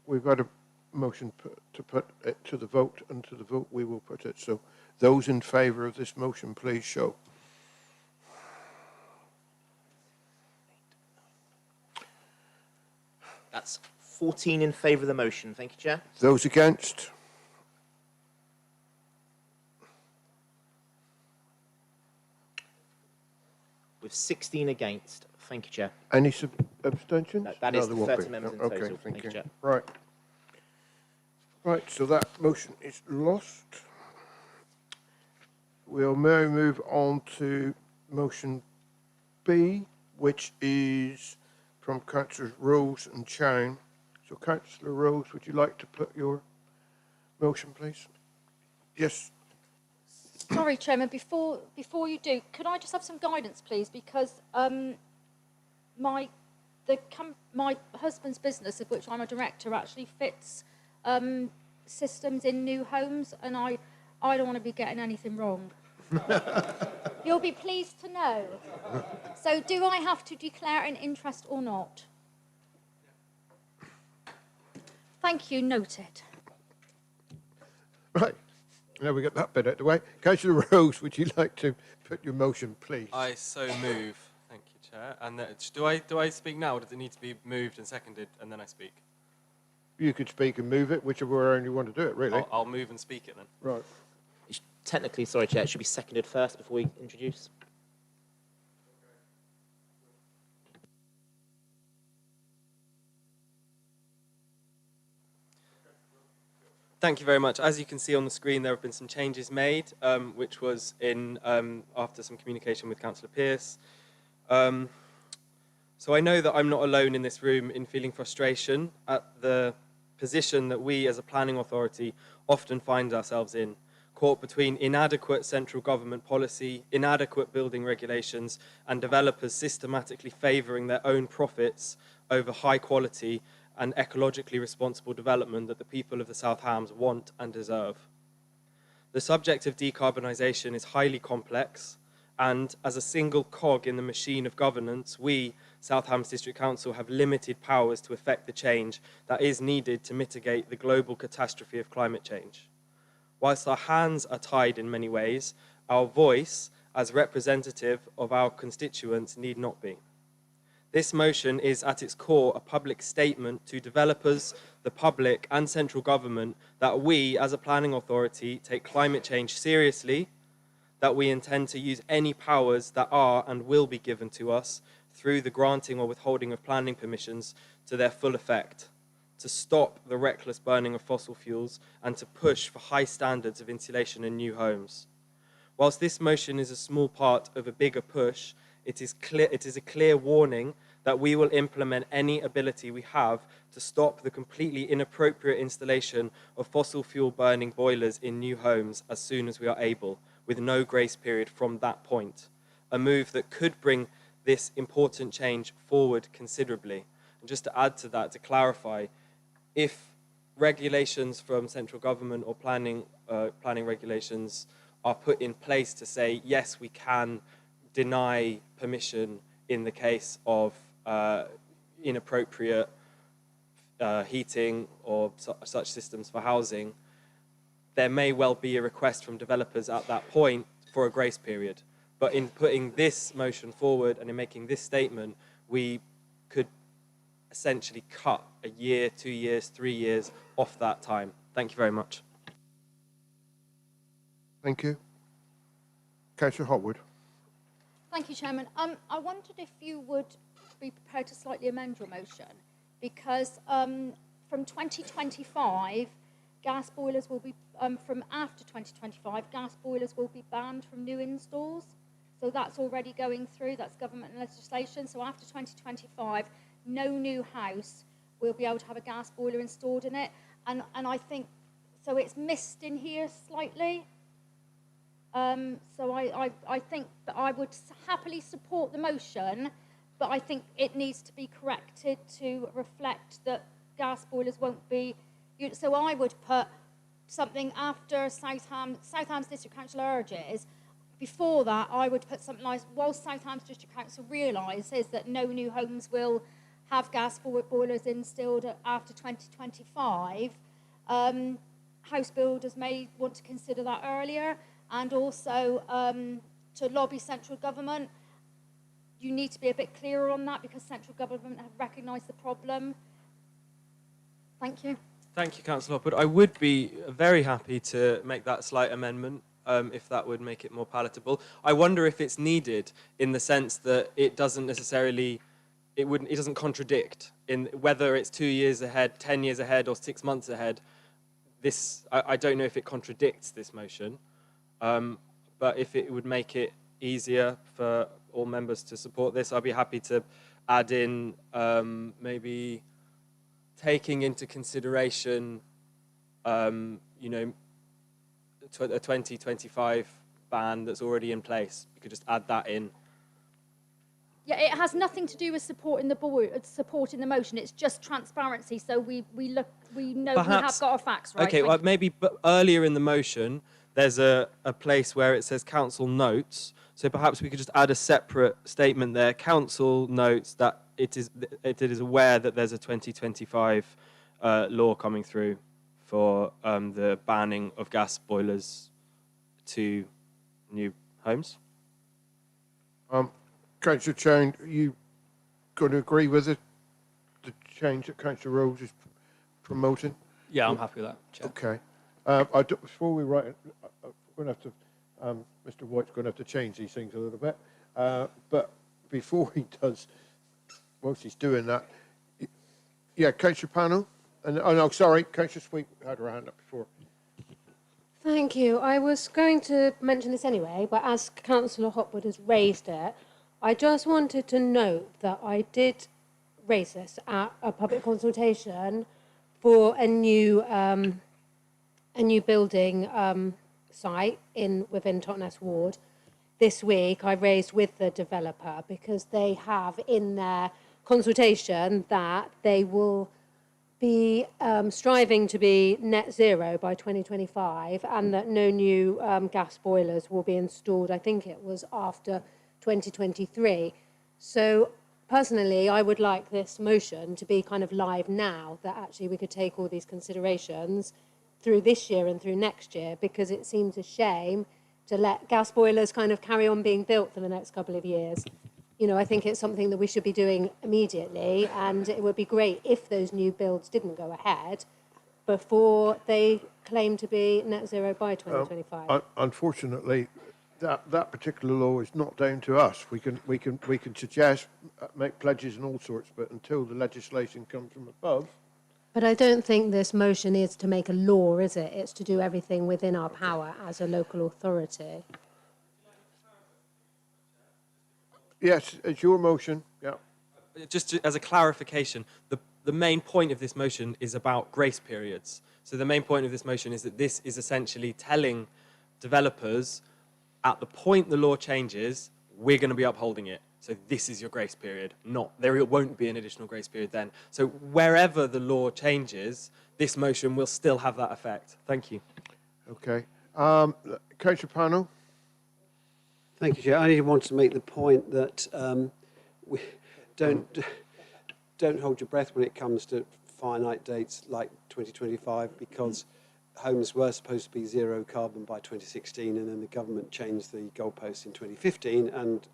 a motion to put it to the vote, and to the vote we will put it. So those in favour of this motion, please show. That's 14 in favour of the motion. Thank you, Chair. Those against? With 16 against. Thank you, Chair. Any abstentions? No, that is there the won't 30 be. members in Okay, total. thank you. Chair. Right. Right, so that motion is lost. We'll now move on to motion B, which is from Councillors Rose and Chown. So, Councillor Rose, would you like to put your motion, please? Yes. Sorry, Chairman, before you do, could I just have some guidance, please? Because my husband's business, of which I'm a director, actually fits systems in new homes, and I don't want to be getting anything wrong. You'll be pleased to know. So do I have to declare an interest or not? Thank you, noted. Right. Now we got that bit out of the way. Councillor Rose, would you like to put your motion, please? I so move. Thank you, Chair. And do I speak now, or does it need to be moved and seconded, and then I speak? You could speak and move it, whichever way you want to do it, really. I'll move and speak it then. Right. Technically, sorry, Chair, it should be seconded first before we introduce. Thank you very much. As you can see on the screen, there have been some changes made, which was in after some communication with Councillor Pearce. So I know that I'm not alone in this room in feeling frustration at the position that we as a planning authority often find ourselves in, caught between inadequate central government policy, inadequate building regulations, and developers systematically favouring their own profits over high quality and ecologically responsible development that the people of the South Hams want and deserve. The subject of decarbonisation is highly complex, and as a single cog in the machine of governance, we, South Hams District Council, have limited powers to effect the change that is needed to mitigate the global catastrophe of climate change. Whilst our hands are tied in many ways, our voice, as representative of our constituents, need not be. This motion is at its core a public statement to developers, the public and central government that we as a planning authority take climate change seriously, that we intend to use any powers that are and will be given to us through the granting or withholding of planning permissions to their full effect, to stop the reckless burning of fossil fuels and to push for high standards of insulation in new homes. Whilst this motion is a small part of a bigger push, it is a clear warning that we will implement any ability we have to stop the completely inappropriate installation of fossil fuel burning boilers in new homes as soon as we are able, with no grace period from that point. A move that could bring this important change forward considerably. And just to add to that, to clarify, if regulations from central government or planning regulations are put in place to say, yes, we can deny permission in the case of inappropriate heating or such systems for housing, there may well be a request from developers at that point for a grace period. But in putting this motion forward and in making this statement, we could essentially cut a year, 2 years, 3 years off that time. Thank you very much. Thank you. Councillor Hopwood. Thank you, Chairman. I wondered if you would be prepared to slightly amend your motion, because from 2025, gas boilers will be, from after 2025, gas boilers will be banned from new installs. So that's already going through, that's government legislation. So after 2025, no new house will be able to have a gas boiler installed in it. And I think, so it's missed in here slightly. So I think that I would happily support the motion, but I think it needs to be corrected to reflect that gas boilers won't be. So I would put something after Southam's District Council urges. Before that, I would put something like, whilst Southam's District Council realises that no new homes will have gas boilers installed after 2025, house builders may want to consider that earlier. And also to lobby central government. You need to be a bit clearer on that because central government have recognised the problem. Thank you. Thank you, Councillor Hopwood. I would be very happy to make that slight amendment if that would make it more palatable. I wonder if it's needed in the sense that it doesn't necessarily, it doesn't contradict in whether it's 2 years ahead, 10 years ahead, or 6 months ahead. I don't know if it contradicts this motion. But if it would make it easier for all members to support this, I'd be happy to add in maybe taking into consideration, a 2025 ban that's already in place. You could just add that in. Yeah, it has nothing to do with supporting the motion. It's just transparency. So we know perhaps, we have got our facts right. Okay, well, maybe earlier in the motion, there's a place where it says council notes. So perhaps we could just add a separate statement there. Council notes that it is aware that there's a 2025 law coming through for the banning of gas boilers to new homes. Councillor Chown, are you going to agree with the change that Councillor Rose is promoting? Yeah, I'm happy with that, Chair. Okay. Before we write it, we're going to have to, Mr. White's going to have to change these things a little bit. But before he does, whilst he's doing that, yeah, Councillor Panel. And, oh no, sorry, Councillor Sweet had her hand up before. Thank you. I was going to mention this anyway, but as Councillor Hopwood has raised it, I just wanted to note that I did raise this at a public consultation for a new building site within Totnes Ward. This week I raised with the developer because they have in their consultation that they will be striving to be net zero by 2025 and that no new gas boilers will be installed. I think it was after 2023. So personally, I would like this motion to be kind of live now, that actually we could take all these considerations through this year and through next year, because it seems a shame to let gas boilers kind of carry on being built for the next couple of years. You know, I think it's something that we should be doing immediately, and it would be great if those new builds didn't go ahead before they claim to be net zero by 2025. Unfortunately, that particular law is not down to us. We can suggest, make pledges and all sorts, but until the legislation comes from above, But I don't think this motion is to make a law, is it? It's to do everything within our power as a local authority. Yes, it's your motion. Yeah. Just as a clarification, the main point of this motion is about grace periods. So the main point of this motion is that this is essentially telling developers at the point the law changes, we're going to be upholding it. So this is your grace period. There won't be an additional grace period then. So wherever the law changes, this motion will still have that effect. Thank you. Okay. Councillor Panel. Thank you, Chair. I only wanted to make the point that we don't hold your breath when it comes to finite dates like 2025, because homes were supposed to be zero carbon by 2016, and then the government changed the goalposts in 2015 and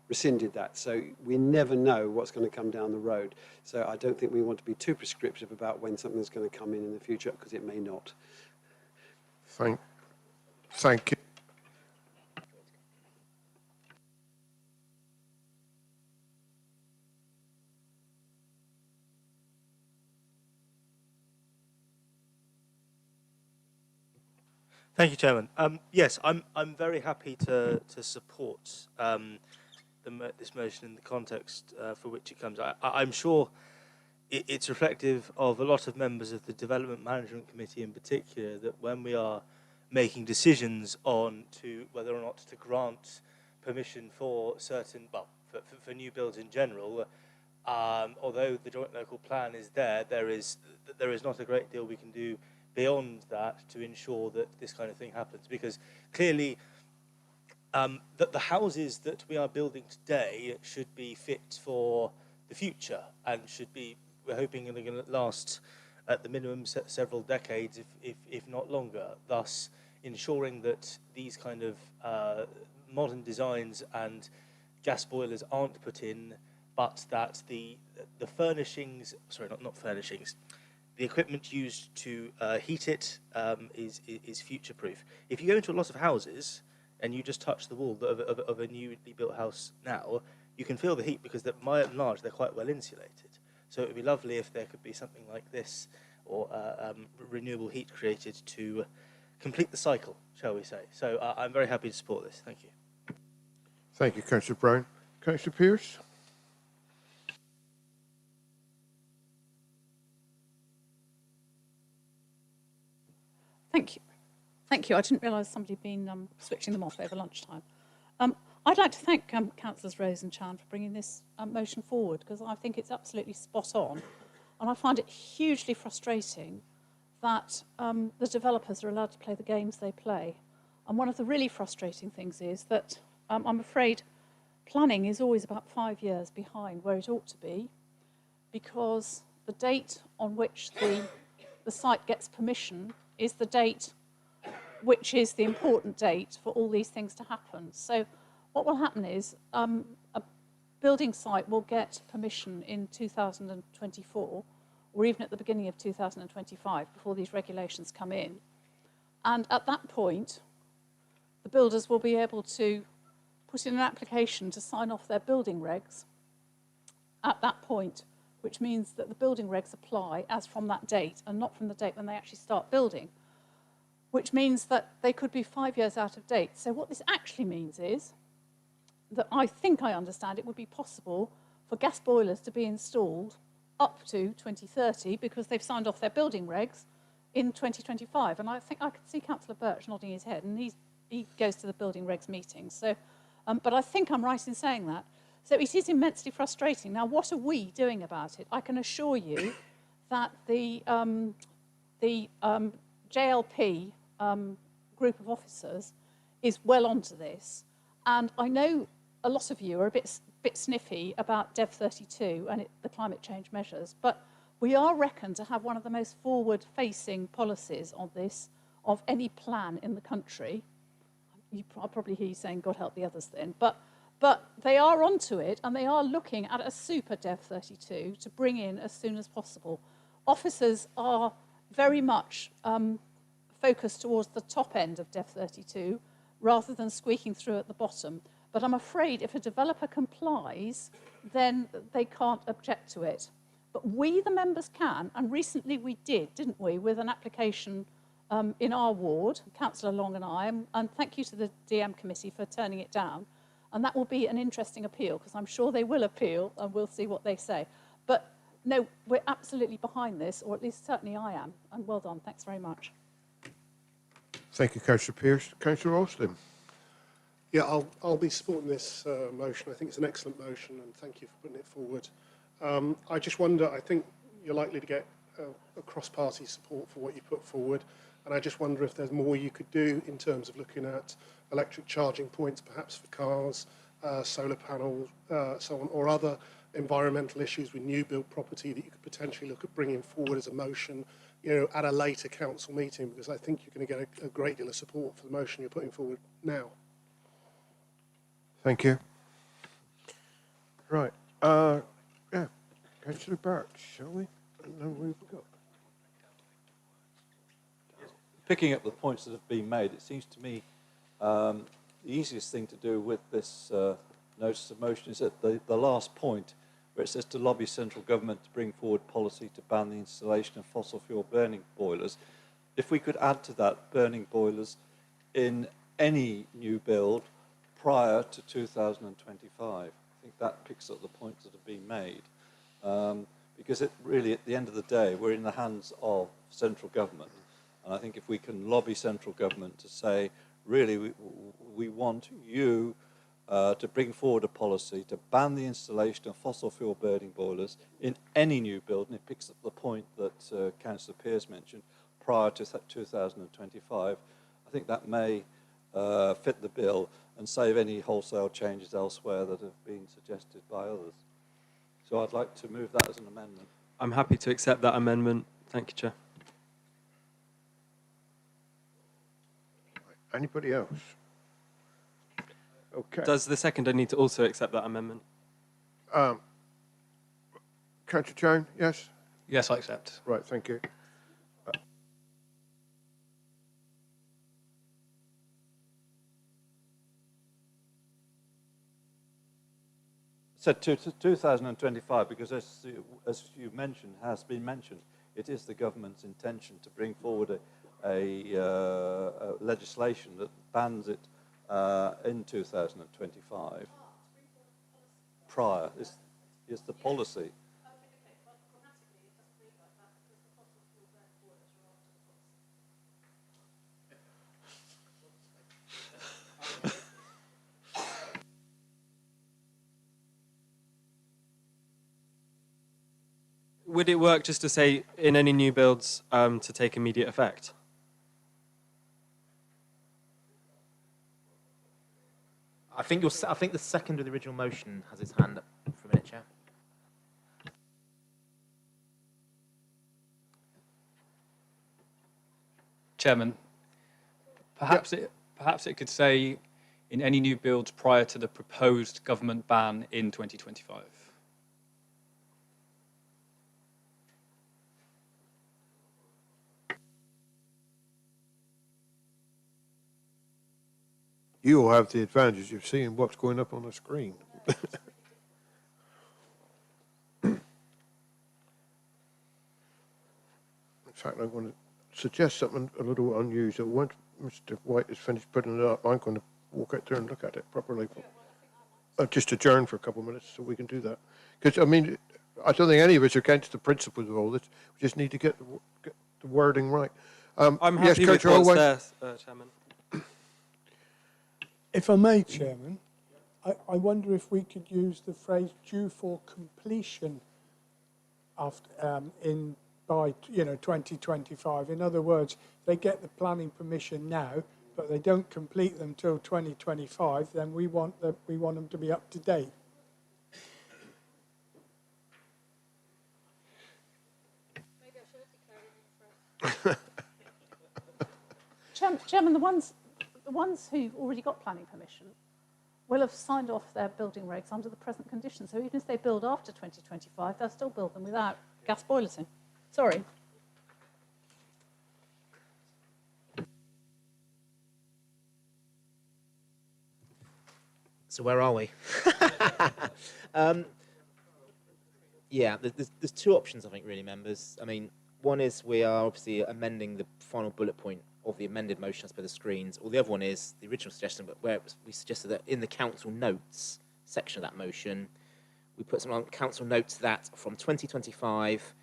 rescinded that. So we never know what's going to come down the road. So I don't think we want to be too prescriptive about when something's going to come in the future, because it may not. Thank you. Thank you, Chairman. Yes, I'm very happy to support this motion in the context for which it comes. I'm sure it's reflective of a lot of members of the Development Management Committee in particular, that when we are making decisions on whether or not to grant permission for certain, for new builds in general, although the joint local plan is there is not a great deal we can do beyond that to ensure that this kind of thing happens, because clearly that the houses that we are building today should be fit for the future and should be, we're hoping, they're going to last at the minimum several decades, if not longer, thus ensuring that these kind of modern designs and gas boilers aren't put in, but that the furnishings, sorry, not furnishings, the equipment used to heat it is future-proof. If you go into a lot of houses and you just touch the wall of a newly built house now, you can feel the heat because by and large they're quite well insulated. So it would be lovely if there could be something like this, or renewable heat created to complete the cycle, shall we say. So I'm very happy to support this. Thank you. Thank you, Councillor Brown. Councillor Pearce. Thank you. Thank you. I didn't realise somebody had been switching them off over lunchtime. I'd like to thank Councillors Rose and Chan for bringing this motion forward, because I think it's absolutely spot on. And I find it hugely frustrating that the developers are allowed to play the games they play. And one of the really frustrating things is that I'm afraid planning is always about 5 years behind where it ought to be, because the date on which the site gets permission is the date which is the important date for all these things to happen. So what will happen is a building site will get permission in 2024, or even at the beginning of 2025, before these regulations come in. And at that point, the builders will be able to put in an application to sign off their building regs at that point, which means that the building regs apply as from that date and not from the date when they actually start building, which means that they could be 5 years out of date. So what this actually means is that I think I understand it would be possible for gas boilers to be installed up to 2030 because they've signed off their building regs in 2025. And I think I could see Councillor Birch nodding his head, and he goes to the building regs meetings. So, but I think I'm right in saying that. So it is immensely frustrating. Now, what are we doing about it? I can assure you that the JLP group of officers is well onto this. And I know a lot of you are a bit sniffy about Dev 32 and the climate change measures, but we are reckoned to have one of the most forward-facing policies on this of any plan in the country. I'll probably hear you saying, God help the others then. But they are onto it, and they are looking at a super Dev 32 to bring in as soon as possible. Officers are very much focused towards the top end of Dev 32 rather than squeaking through at the bottom. But I'm afraid if a developer complies, then they can't object to it. But we, the members, can, and recently we did, didn't we, with an application in our ward, Councillor Long and I, and thank you to the DM committee for turning it down. And that will be an interesting appeal, because I'm sure they will appeal, and we'll see what they say. But no, we're absolutely behind this, or at least certainly I am, and well done. Thanks very much. Thank you, Councillor Pearce. Councillor Austin. Yeah, I'll be supporting this motion. I think it's an excellent motion, and thank you for putting it forward. I just wonder, I think you're likely to get a cross-party support for what you put forward, and I just wonder if there's more you could do in terms of looking at electric charging points, perhaps for cars, solar panels, so on, or other environmental issues with new built property that you could potentially look at bringing forward as a motion, at a later council meeting, because I think you're going to get a great deal of support for the motion you're putting forward now. Thank you. Right. Yeah. Councillor Bart, shall we? And then we've got. Picking up the points that have been made, it seems to me the easiest thing to do with this notice of motion is at the last point, where it says to lobby central government to bring forward policy to ban the installation of fossil fuel burning boilers. If we could add to that burning boilers in any new build prior to 2025, I think that picks up the points that have been made. Because it really, at the end of the day, we're in the hands of central government. And I think if we can lobby central government to say, really, we want you to bring forward a policy to ban the installation of fossil fuel burning boilers in any new build, and it picks up the point that Councillor Pearce mentioned, prior to 2025, I think that may fit the bill and save any wholesale changes elsewhere that have been suggested by others. So I'd like to move that as an amendment. I'm happy to accept that amendment. Thank you, Chair. Anybody else? Okay. Does the seconder need to also accept that amendment? Councillor Jones, yes? Yes, I accept. Right, thank you. Said to 2025 because, as you mentioned, has been mentioned, it is the government's intention to bring forward a legislation that bans it in 2025. Prior is the policy. Would it work just to say in any new builds to take immediate effect? I think the second of the original motion has his hand up for a minute, Chair. Chairman, perhaps it could say in any new builds prior to the proposed government ban in 2025. You all have the advantage of seeing what's going up on the screen. In fact, I'm going to suggest something a little unusual. Once Mr. White has finished putting it up, I'm going to walk out there and look at it properly. Just adjourn for a couple of minutes so we can do that. Because, I mean, I don't think any of us are against the principles of all this. We just need to get the wording right. I'm happy with what's there, Chairman. If I may, Chairman, I wonder if we could use the phrase due for completion after, by 2025. In other words, they get the planning permission now, but they don't complete them till 2025. Then we want them to be up to date. Chairman, the ones who've already got planning permission will have signed off their building regs under the present conditions. So even if they build after 2025, they'll still build them without gas boilers in. Sorry. So where are we? Yeah, there's two options, I think, really, members. I mean, one is we are obviously amending the final bullet point of the amended motion as per the screens, or the other one is the original suggestion, but where we suggested that in the council notes section of that motion, we put some on council notes that from 2025,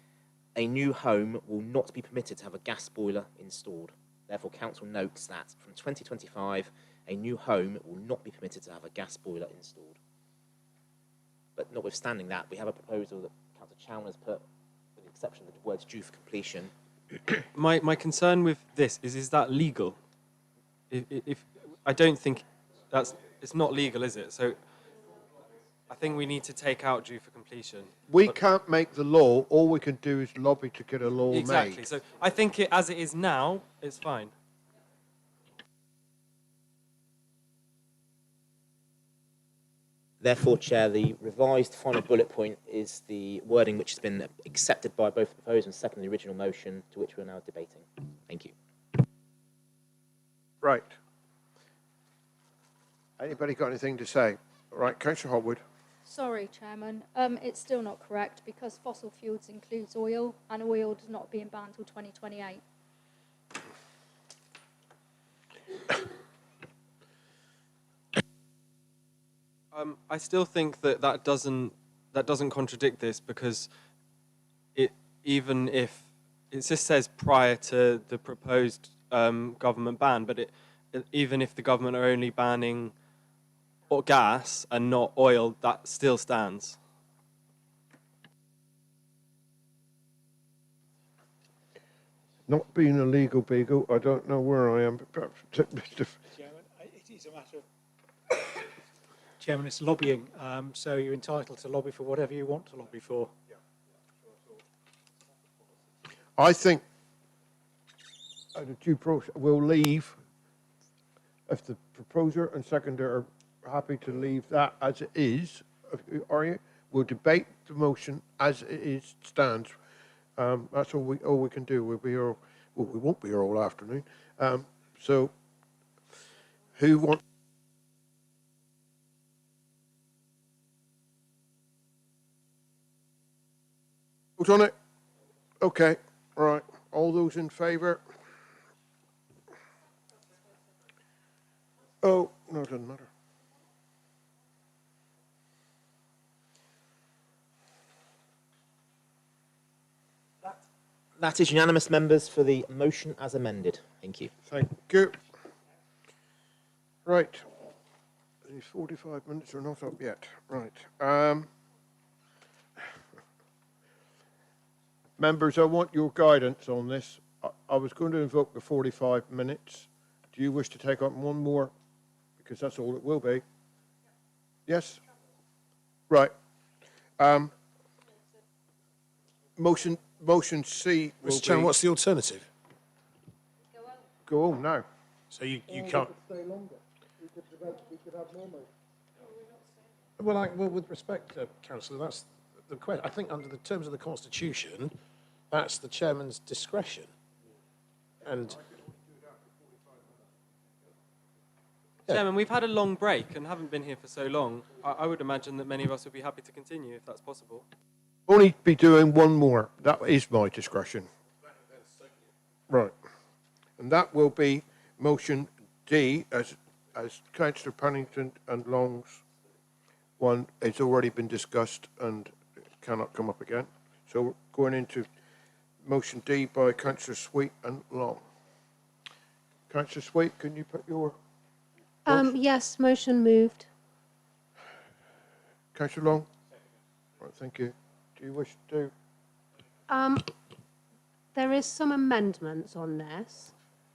a new home will not be permitted to have a gas boiler installed. Therefore, council notes that from 2025, a new home will not be permitted to have a gas boiler installed. But notwithstanding that, we have a proposal that Councillor Chown has put, with the exception of the words due for completion. My concern with this is that legal? If I don't think it's not legal, is it? So I think we need to take out due for completion. We can't make the law. All we can do is lobby to get a law Exactly. made. So I think as it is now, it's fine. Therefore, Chair, the revised final bullet point is the wording which has been accepted by both the proposed and second the original motion, to which we're now debating. Thank you. Right. Anybody got anything to say? Right, Councillor Hopwood. Sorry, Chairman. It's still not correct because fossil fuels includes oil, and oil does not being banned till 2028. I still think that doesn't contradict this, because even if it just says prior to the proposed government ban, but even if the government are only banning gas and not oil, that still stands. Not being a legal beagle, I don't know where I am, but perhaps Mr. Chairman, it is a matter of... Chairman, it's lobbying, so you're entitled to lobby for whatever you want to lobby for. I think the due process will leave, if the proposer and seconder are happy to leave that as it is, are you? We'll debate the motion as it is stands. That's all we can do. We'll be here. Well, we won't be here all afternoon. So, who wants? Vote on it. Okay. All right. All those in favour? Oh no, it doesn't matter. That is unanimous, members, for the motion as amended. Thank you. Thank you. Right. These 45 minutes are not up yet. Right. Members, I want your guidance on this. I was going to invoke the 45 minutes. Do you wish to take up one more? Because that's all it will be. Yes? Right. Motion C will Mr. Chairman, be... what's the alternative? Go home now. So you can't... Stay longer. We could have more motion. Well, with respect, Councillor, that's the question. I think under the terms of the Constitution, that's the chairman's discretion. And Chairman, we've had a long break and haven't been here for so long. I would imagine that many of us would be happy to continue if that's possible. Only be doing one more. That is my discretion. Right. And that will be motion D, as Councillor Pennington and Long's one has already been discussed and cannot come up again. So we're going into motion D by Councillor Sweet and Long. Councillor Sweet, can you put your... Yes, motion moved. Councillor Long? Right, thank you. Do you wish to... There is some amendments on this.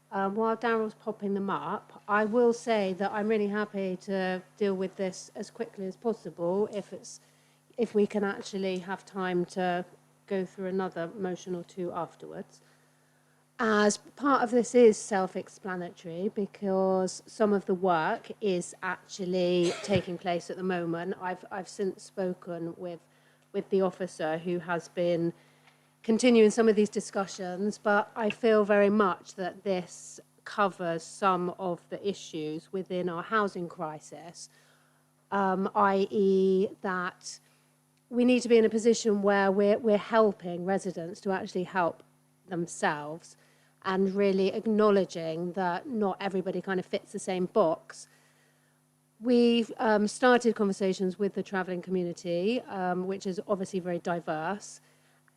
While Daryl's popping them up, I will say that I'm really happy to deal with this as quickly as possible if we can actually have time to go through another motion or two afterwards. As part of this is self-explanatory because some of the work is actually taking place at the moment. I've since spoken with the officer who has been continuing some of these discussions, but I feel very much that this covers some of the issues within our housing crisis, i.e. that we need to be in a position where we're helping residents to actually help themselves, and really acknowledging that not everybody kind of fits the same box. We've started conversations with the travelling community, which is obviously very diverse.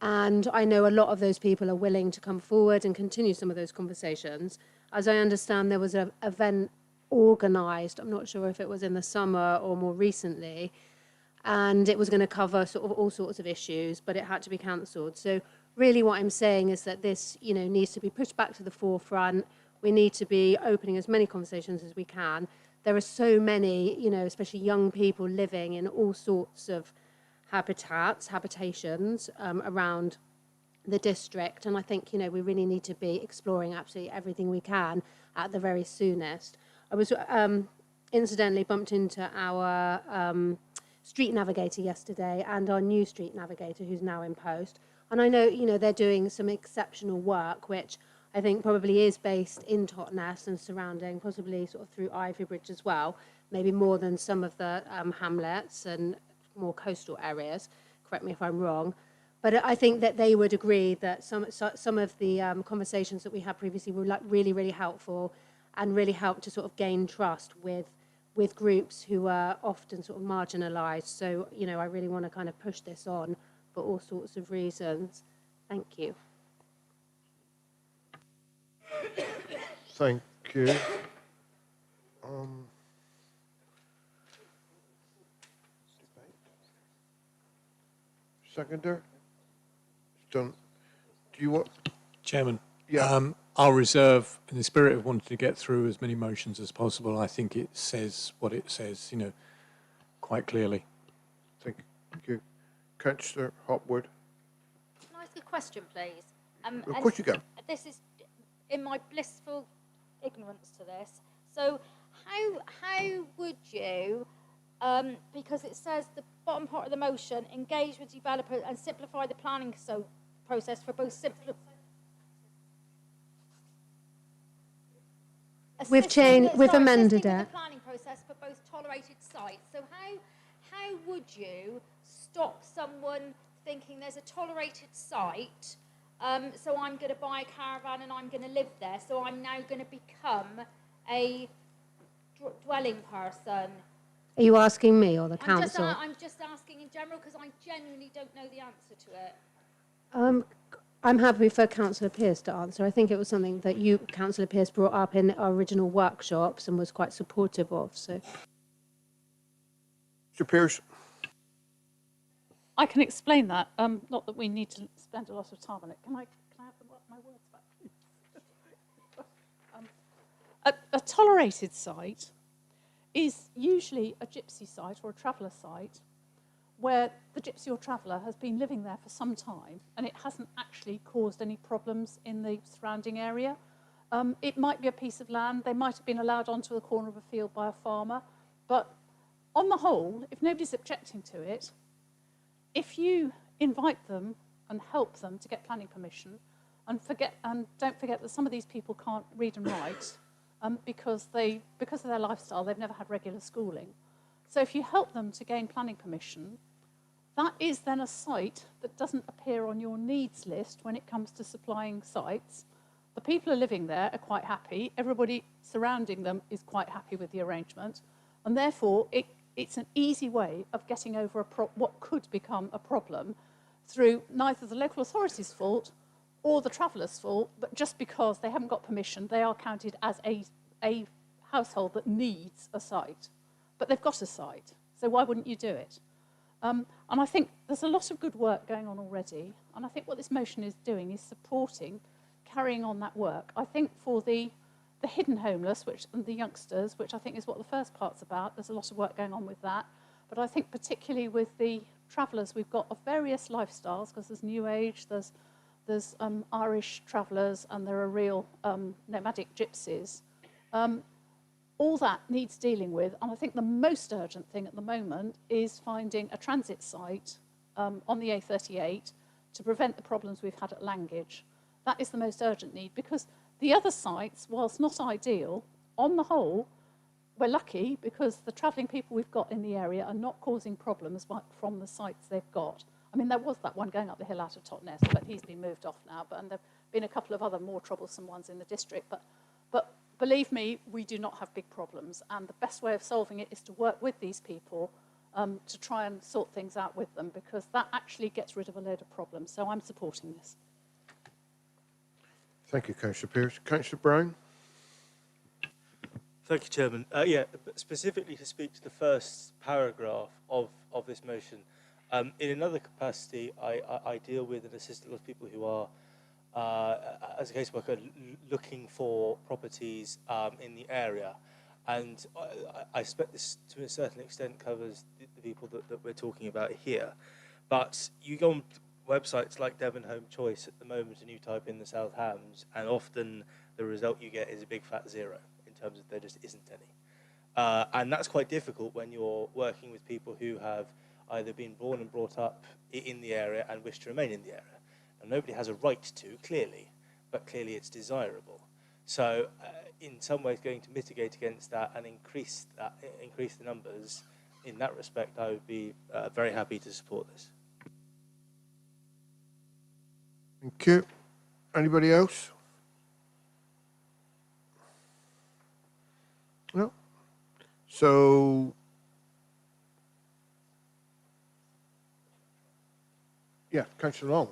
And I know a lot of those people are willing to come forward and continue some of those conversations. As I understand, there was an event organised, I'm not sure if it was in the summer or more recently, and it was going to cover sort of all sorts of issues, but it had to be cancelled. So really what I'm saying is that this, you know, needs to be pushed back to the forefront. We need to be opening as many conversations as we can. There are so many, you know, especially young people living in all sorts of habitations around the district. And I think, you know, we really need to be exploring absolutely everything we can at the very soonest. I was incidentally bumped into our street navigator yesterday and our new street navigator who's now in post. And I know, you know, they're doing some exceptional work, which I think probably is based in Totnes and surrounding, possibly sort of through Ivybridge as well, maybe more than some of the hamlets and more coastal areas. Correct me if I'm wrong. But I think that they would agree that some of the conversations that we had previously were like really, really helpful and really helped to sort of gain trust with groups who are often sort of marginalised. So, you know, I really want to kind of push this on for all sorts of reasons. Thank you. Thank you. Seconder? Done. Do you want? Chairman, Yeah. I'll reserve, in the spirit of wanting to get through as many motions as possible. I think it says what it says, you know, quite clearly. Thank you. Councillor Hopwood. Can I ask a question, please? Of course you can. This is in my blissful ignorance to this. So how would you, because it says the bottom part of the motion, engage with developers and simplify the planning process for both We've amended the it. planning process for both tolerated sites. So how would you stop someone thinking there's a tolerated site, so I'm going to buy a caravan and I'm going to live there, so I'm now going to become a dwelling person? Are you asking me or the council? I'm just asking in general because I genuinely don't know the answer to it. I'm happy for Councillor Pearce to answer. I think it was something that you, Councillor Pearce, brought up in our original workshops and was quite supportive of. So, Mr. Pearce. I can explain that. Not that we need to spend a lot of time on it. Can I have my words back? A tolerated site is usually a gypsy site or a traveller site where the gypsy or traveller has been living there for some time and it hasn't actually caused any problems in the surrounding area. It might be a piece of land. They might have been allowed onto the corner of a field by a farmer. But on the whole, if nobody's objecting to it, if you invite them and help them to get planning permission, and don't forget that some of these people can't read and write because of their lifestyle, they've never had regular schooling. So if you help them to gain planning permission, that is then a site that doesn't appear on your needs list when it comes to supplying sites. The people who are living there are quite happy. Everybody surrounding them is quite happy with the arrangement. And therefore, it's an easy way of getting over what could become a problem through neither the local authority's fault or the traveller's fault, but just because they haven't got permission, they are counted as a household that needs a site. But they've got a site, so why wouldn't you do it? And I think there's a lot of good work going on already, and I think what this motion is doing is supporting carrying on that work. I think for the hidden homeless and the youngsters, which I think is what the first part's about, there's a lot of work going on with that. But I think particularly with the travellers we've got of various lifestyles, because there's New Age, there's Irish travellers, and there are real nomadic gypsies. All that needs dealing with, and I think the most urgent thing at the moment is finding a transit site on the A38 to prevent the problems we've had at Langage. That is the most urgent need, because the other sites, whilst not ideal, on the whole, we're lucky because the travelling people we've got in the area are not causing problems from the sites they've got. I mean, there was that one going up the hill out of Totnes, but he's been moved off now. And there have been a couple of other more troublesome ones in the district. But believe me, we do not have big problems. And the best way of solving it is to work with these people to try and sort things out with them, because that actually gets rid of a load of problems. So I'm supporting this. Thank you, Councillor Pearce. Councillor Brown? Thank you, Chairman. Yeah, specifically to speak to the first paragraph of this motion. In another capacity, I deal with and assist a lot of people who are, as a caseworker, looking for properties in the area. And I expect this to a certain extent covers the people that we're talking about here. But you go on websites like Devon Home Choice at the moment and you type in the South Hams, and often the result you get is a big fat zero in terms of there just isn't any. And that's quite difficult when you're working with people who have either been born and brought up in the area and wish to remain in the area. And nobody has a right to, clearly, but clearly it's desirable. So in some ways going to mitigate against that and increase the numbers, in that respect, I would be very happy to support this. Thank you. Anybody else? No? So, yeah, Councillor Long.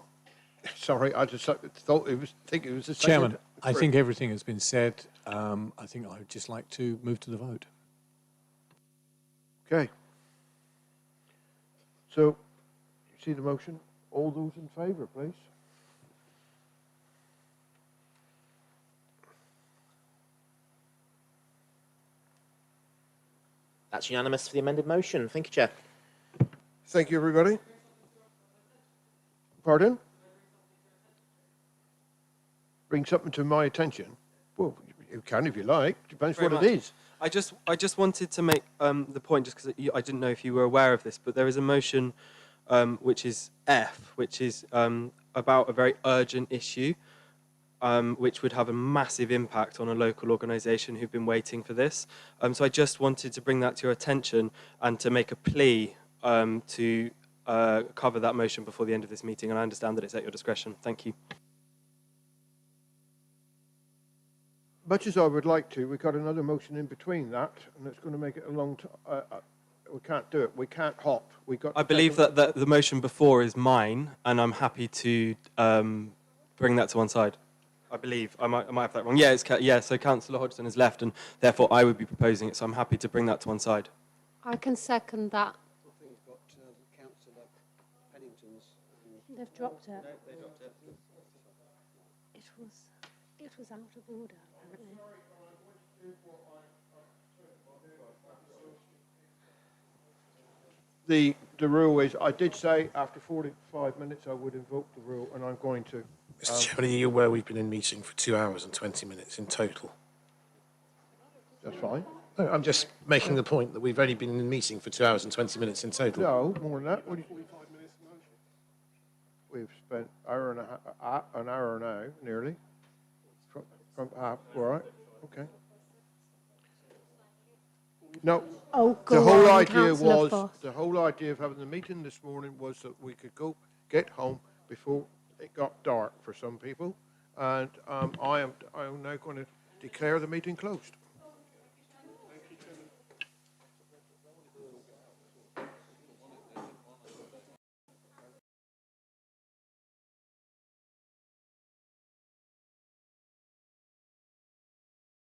Sorry, I just thought it was, think it was the Chairman, second. I think everything has been said. I think I would just like to move to the vote. Okay. So, you see the motion? All those in favour, please. That's unanimous for the amended motion. Thank you, Chair. Thank you, everybody. Pardon? Bring something to my attention. Well, you can if you like. Depends Very what much. it is. I just wanted to make the point, just because I didn't know if you were aware of this, but there is a motion which is F, which is about a very urgent issue, which would have a massive impact on a local organisation who've been waiting for this. So I just wanted to bring that to your attention and to make a plea to cover that motion before the end of this meeting, and I understand that it's at your discretion. Thank you. Much as I would like to, we've got another motion in between that, and it's going to make it a long time. We can't do it. We can't hop. I believe that the motion before is mine, and I'm happy to bring that to one side. I believe. I might have that wrong. Yeah, so Councillor Hodgson has left, and therefore I would be proposing it, so I'm happy to bring that to one side. I can second that. I think you've got Councillor Pennington's. They've dropped it. No, they dropped it. It was out of order, apparently. The rule is, I did say after 45 minutes I would invoke the rule, and I'm going to. Mr. Chairman, are you aware we've been in meeting for 2 hours and 20 minutes in total? That's fine. No, I'm just making the point that we've only been in meeting for 2 hours and 20 minutes in total. No, more than that. What do you, 45 minutes of motion. We've spent an hour now, nearly. From half, all right, okay. No, Oh, the go whole on, idea Councillor was, Foss. the whole idea of having the meeting this morning was that we could get home before it got dark for some people, and I am now going to declare the meeting closed.